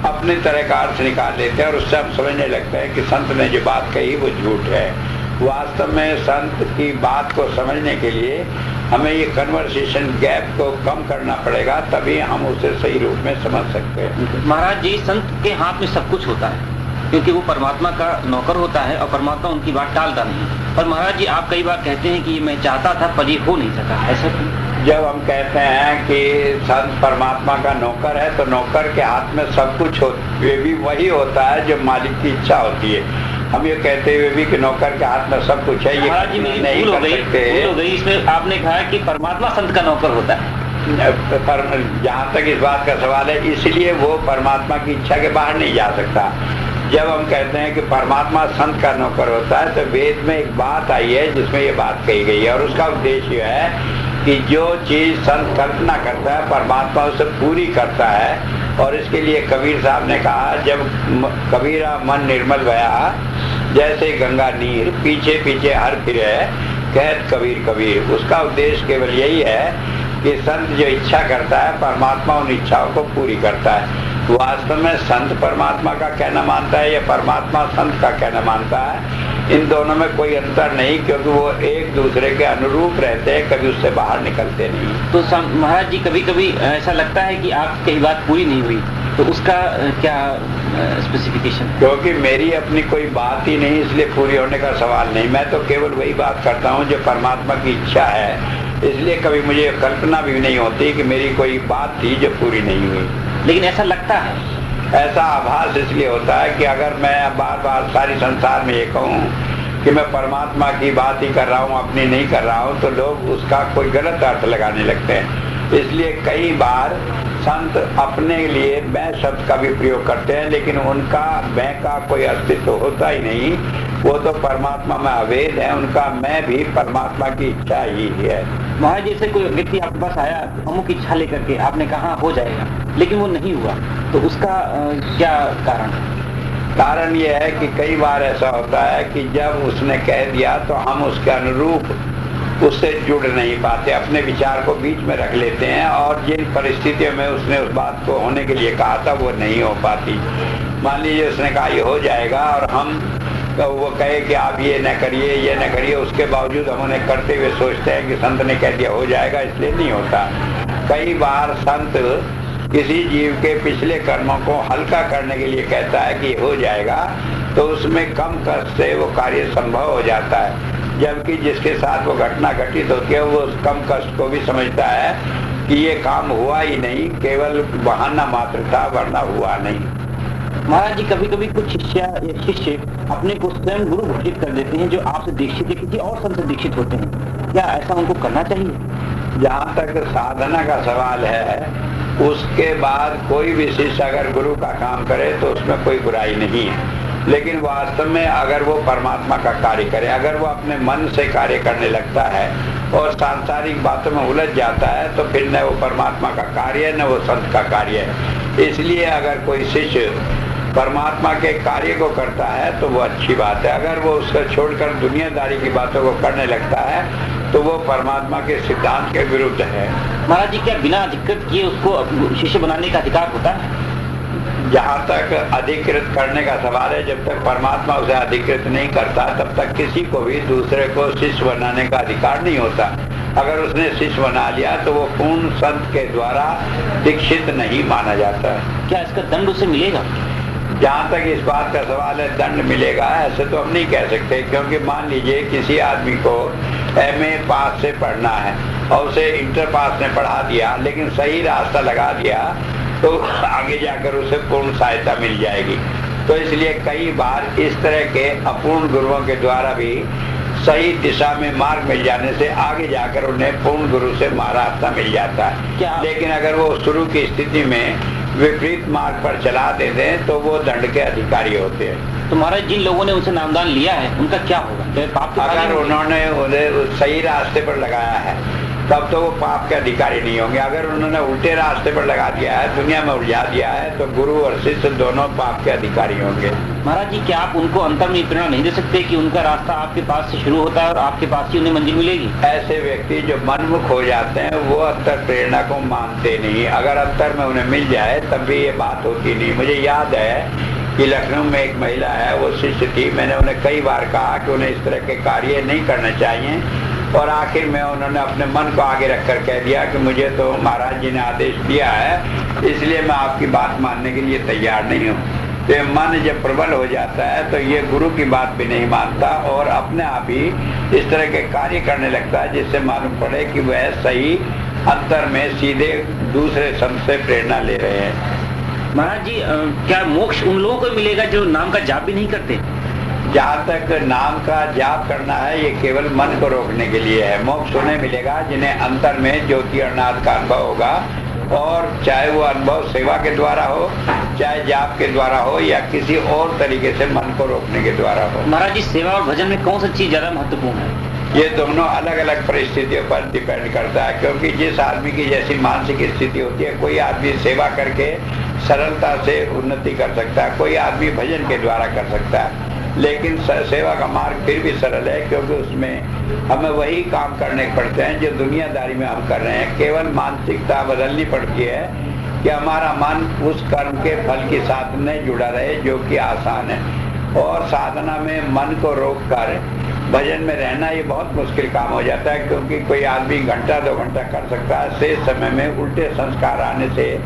अपने तरह का अर्थ निकाल लेते हैं और उससे हम समझने लगते हैं कि संत ने जो बात कही वो झूठ है। वास्तव में संत की बात को समझने के लिए हमें ये कन्वर्सेशन गैप को कम करना पड़ेगा, तभी हम उसे सही रूप में समझ सकते हैं। महाराज जी, संत के हाथ में सब कुछ होता है क्योंकि वो परमात्मा का नौकर होता है और परमात्मा उनकी बात टालता नहीं। पर महाराज जी आप कई बार कहते हैं कि मैं चाहता था पर ये हो नहीं सका, ऐसा क्यों? जब हम कहते हैं कि संत परमात्मा का नौकर है तो नौकर के हाथ में सब कुछ ये भी वही होता है जो मालिक की इच्छा होती है। हम ये कहते हुए भी कि नौकर के हाथ में सब कुछ है, ये नहीं कर सकते। इसमें आपने कहा कि परमात्मा संत का नौकर होता है। जहाँ तक इस बात का सवाल है, इसलिए वो परमात्मा की इच्छा के बाहर नहीं जा सकता। जब हम कहते हैं कि परमात्मा संत का नौकर होता है तो वेद में एक बात आई है जिसमें ये बात कही गई है, और उसका उद्देश्य है कि जो चीज संत कल्पना करता है परमात्मा उसे पूरी करता है। और इसके लिए कबीर साहब ने कहा, जब कबीरा मन निर्मल भया जैसे गंगा नीर, पीछे पीछे हर फिरे कहत कबीर कबीर। उसका उद्देश्य केवल यही है कि संत जो इच्छा करता है परमात्मा उन इच्छाओं को पूरी करता है। वास्तव में संत परमात्मा का कहना मानता है या परमात्मा संत का कहना मानता है, इन दोनों में कोई अंतर नहीं, क्योंकि वो एक दूसरे के अनुरूप रहते हैं, कभी उससे बाहर निकलते नहीं। तो महाराज जी कभी कभी ऐसा लगता है कि आपकी बात पूरी नहीं हुई, तो उसका क्या स्पेसिफिकेशन? क्योंकि मेरी अपनी कोई बात ही नहीं, इसलिए पूरी होने का सवाल नहीं। मैं तो केवल वही बात करता हूँ जो परमात्मा की इच्छा है, इसलिए कभी मुझे कल्पना भी नहीं होती कि मेरी कोई बात थी जो पूरी नहीं हुई। लेकिन ऐसा लगता है, ऐसा आभास इसलिए होता है कि अगर मैं बार बार सारी संसार में ये कहूँ कि मैं परमात्मा की बात ही कर रहा हूँ, अपनी नहीं कर रहा हूँ, तो लोग उसका कोई गलत अर्थ लगाने लगते हैं। इसलिए कई बार संत अपने लिए मैं शब्द का भी प्रयोग करते हैं, लेकिन उनका मैं का कोई अस्तित्व होता ही नहीं। वो तो परमात्मा में अभेद है, उनका मैं भी परमात्मा की इच्छा ही है। महाराज जैसे कोई व्यक्ति आपके पास आया अमुक इच्छा लेकर के, आपने कहा हो जाएगा, लेकिन वो नहीं हुआ, तो उसका क्या कारण? कारण ये है कि कई बार ऐसा होता है कि जब उसने कह दिया तो हम उसके अनुरूप उससे जुड़ नहीं पाते, अपने विचार को बीच में रख लेते हैं, और जिन परिस्थितियों में उसने उस बात को होने के लिए कहा था वो नहीं हो पाती। मान लीजिए उसने कहा ये हो जाएगा और हम वो कहे कि आप ये न करिए ये न करिए, उसके बावजूद हम उन्हें करते हुए सोचते हैं कि संत ने कह दिया हो जाएगा, इसलिए नहीं होता। कई बार संत किसी जीव के पिछले कर्मों को हल्का करने के लिए कहता है कि हो जाएगा, तो उसमें कम कष्ट से वो कार्य संभव हो जाता है। जबकि जिसके साथ वो घटना घटित होती है वो उस कम कष्ट को भी समझता है कि ये काम हुआ ही नहीं, केवल बहाना मात्र था, वरना हुआ नहीं। महाराज जी कभी कभी कुछ शिष्य अपने को स्वयं गुरु घोषित कर देते हैं जो आपसे दीक्षित है, किसी और संत से दीक्षित होते हैं, क्या ऐसा उनको करना चाहिए? जहाँ तक साधना का सवाल है, उसके बाद कोई भी शिष्य अगर गुरु का काम करे तो उसमें कोई बुराई नहीं है। लेकिन वास्तव में अगर वो परमात्मा का कार्य करे, अगर वो अपने मन से कार्य करने लगता है और सांसारिक बातों में उलझ जाता है, तो फिर न वो परमात्मा का कार्य है न वो संत का कार्य है। इसलिए अगर कोई शिष्य परमात्मा के कार्य को करता है तो वो अच्छी बात है। अगर वो उसको छोड़कर दुनियादारी की बातों को करने लगता है तो वो परमात्मा के सिद्धांत के विरुद्ध है। महाराज जी क्या बिना अधिकृत किए उसको शिष्य बनाने का अधिकार होता है? जहाँ तक अधिकृत करने का सवाल है, जब तक परमात्मा उसे अधिकृत नहीं करता तब तक किसी को भी दूसरे को शिष्य बनाने का अधिकार नहीं होता। अगर उसने शिष्य बना लिया तो वो पूर्ण संत के द्वारा दीक्षित नहीं माना जाता है। क्या इसका दंड उसे मिलेगा? जहाँ तक इस बात का सवाल है दंड मिलेगा ऐसे तो हम नहीं कह सकते, क्योंकि मान लीजिए किसी आदमी को MA पास से पढ़ना है और उसे इंटर पास ने पढ़ा दिया, लेकिन सही रास्ता लगा दिया तो आगे जाकर उसे पूर्ण सहायता मिल जाएगी। तो इसलिए कई बार इस तरह के अपूर्ण गुरुओं के द्वारा भी सही दिशा में मार्ग मिल जाने से आगे जाकर उन्हें पूर्ण गुरु से रास्ता मिल जाता है। लेकिन अगर वो शुरू की स्थिति में विपरीत मार्ग पर चला देते हैं तो वो दंड के अधिकारी होते हैं। तो महाराज जिन लोगों ने उनसे नामदान लिया है उनका क्या होगा? अगर उन्होंने उन्हें सही रास्ते पर लगाया है तब तो वो पाप के अधिकारी नहीं होंगे। अगर उन्होंने उल्टे रास्ते पर लगा दिया है, दुनिया में उलझा दिया है, तो गुरु और शिष्य दोनों पाप के अधिकारी होंगे। महाराज जी क्या आप उनको अंतर में प्रेरणा नहीं दे सकते कि उनका रास्ता आपके पास से शुरू होता है और आपके पास ही उन्हें मंजिल मिलेगी? ऐसे व्यक्ति जो मनमुख हो जाते हैं वो अंतर प्रेरणा को मानते नहीं। अगर अंतर में उन्हें मिल जाए तब भी ये बात होती नहीं। मुझे याद है कि लखनऊ में एक महिला है, वो शिष्य थी। मैंने उन्हें कई बार कहा कि उन्हें इस तरह के कार्य नहीं करने चाहिए, और आखिर में उन्होंने अपने मन को आगे रखकर कह दिया कि मुझे तो महाराज जी ने आदेश दिया है, इसलिए मैं आपकी बात मानने के लिए तैयार नहीं हूँ। तो ये मन जब प्रबल हो जाता है तो ये गुरु की बात भी नहीं मानता और अपने आप ही इस तरह के कार्य करने लगता है जिससे मालूम पड़े कि वह सही अंतर में सीधे दूसरे संत से प्रेरणा ले रहे हैं। महाराज जी, क्या मोक्ष उन लोगों को मिलेगा जो नाम का जाप भी नहीं करते? जहाँ तक नाम का जाप करना है ये केवल मन को रोकने के लिए है। मोक्ष उन्हें मिलेगा जिन्हें अंतर में ज्योति अनाथ का अनुभव होगा, और चाहे वो अनुभव सेवा के द्वारा हो, चाहे जाप के द्वारा हो, या किसी और तरीके से मन को रोकने के द्वारा हो। महाराज जी, सेवा और भजन में कौन सी चीज ज्यादा महत्वपूर्ण है? ये दोनों अलग अलग परिस्थितियों पर डिपेंड करता है, क्योंकि जिस आदमी की जैसी मानसिक स्थिति होती है, कोई आदमी सेवा करके सरलता से उन्नति कर सकता है, कोई आदमी भजन के द्वारा कर सकता है, लेकिन सेवा का मार्ग फिर भी सरल है, क्योंकि उसमें हमें वही काम करने पड़ते हैं जो दुनियादारी में हम कर रहे हैं। केवल मानसिकता बदलनी पड़ती है कि हमारा मन उस कर्म के फल के साथ नहीं जुड़ा रहे, जो कि आसान है। और साधना में मन को रोक कर भजन में रहना ये बहुत मुश्किल काम हो जाता है, क्योंकि कोई आदमी घंटा 2 घंटा कर सकता है, शेष समय में उल्टे संस्कार आने से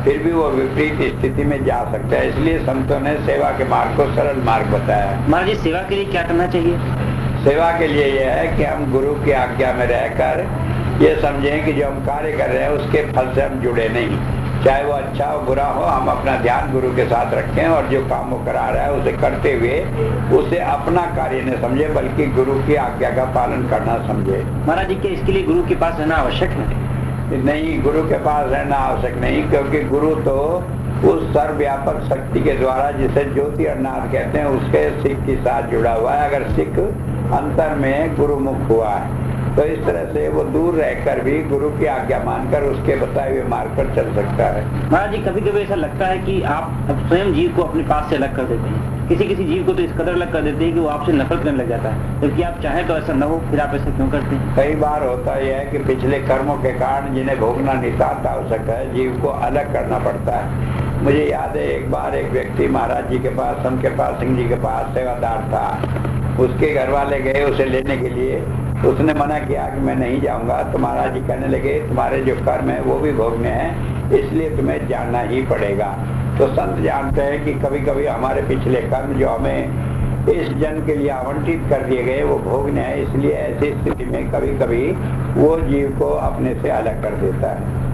फिर भी वो विपरीत स्थिति में जा सकता है। इसलिए संतों ने सेवा के मार्ग को सरल मार्ग बताया। महाराज जी, सेवा के लिए क्या करना चाहिए? सेवा के लिए यह है कि हम गुरु की आज्ञा में रहकर ये समझें कि जो हम कार्य कर रहे हैं उसके फल से हम जुड़े नहीं, चाहे वो अच्छा हो बुरा हो, हम अपना ध्यान गुरु के साथ रखें और जो काम वो करा रहा है उसे करते हुए उसे अपना कार्य न समझे, बल्कि गुरु की आज्ञा का पालन करना समझे। महाराज जी, क्या इसके लिए गुरु के पास रहना आवश्यक है? नहीं, गुरु के पास रहना आवश्यक नहीं, क्योंकि गुरु तो उस सर्वव्यापक शक्ति के द्वारा, जिसे ज्योति अनाथ कहते हैं, उसके सिख के साथ जुड़ा हुआ है। अगर सिख अंतर में गुरुमुख हुआ है तो इस तरह से वो दूर रहकर भी गुरु की आज्ञा मानकर उसके बताए हुए मार्ग पर चल सकता है। महाराज जी, कभी कभी ऐसा लगता है कि आप अब स्वयं जीव को अपने पास से अलग कर देते हैं। किसी किसी जीव को तो इस कदर अलग कर देते हैं कि वो आपसे नफरत करने लग जाता है, जबकि आप चाहें तो ऐसा न हो, फिर आप ऐसा क्यों करते हैं? कई बार होता यह है कि पिछले कर्मों के कारण जिन्हें भोगना नितांत आवश्यक है, जीव को अलग करना पड़ता है। मुझे याद है एक बार एक व्यक्ति महाराज जी के पास, हम के पास, सिंह जी के पास सेवादार था। उसके घर वाले गए उसे लेने के लिए, उसने मना किया कि मैं नहीं जाऊंगा। तो महाराज जी कहने लगे, तुम्हारे जो कर्म है वो भी भोगने हैं, इसलिए तुम्हें जाना ही पड़ेगा। तो संत जानते हैं कि कभी कभी हमारे पिछले कर्म जो हमें इस जन्म के लिए आवंटित कर दिए गए वो भोगने हैं, इसलिए ऐसी स्थिति में कभी कभी वो जीव को अपने से अलग कर देता है।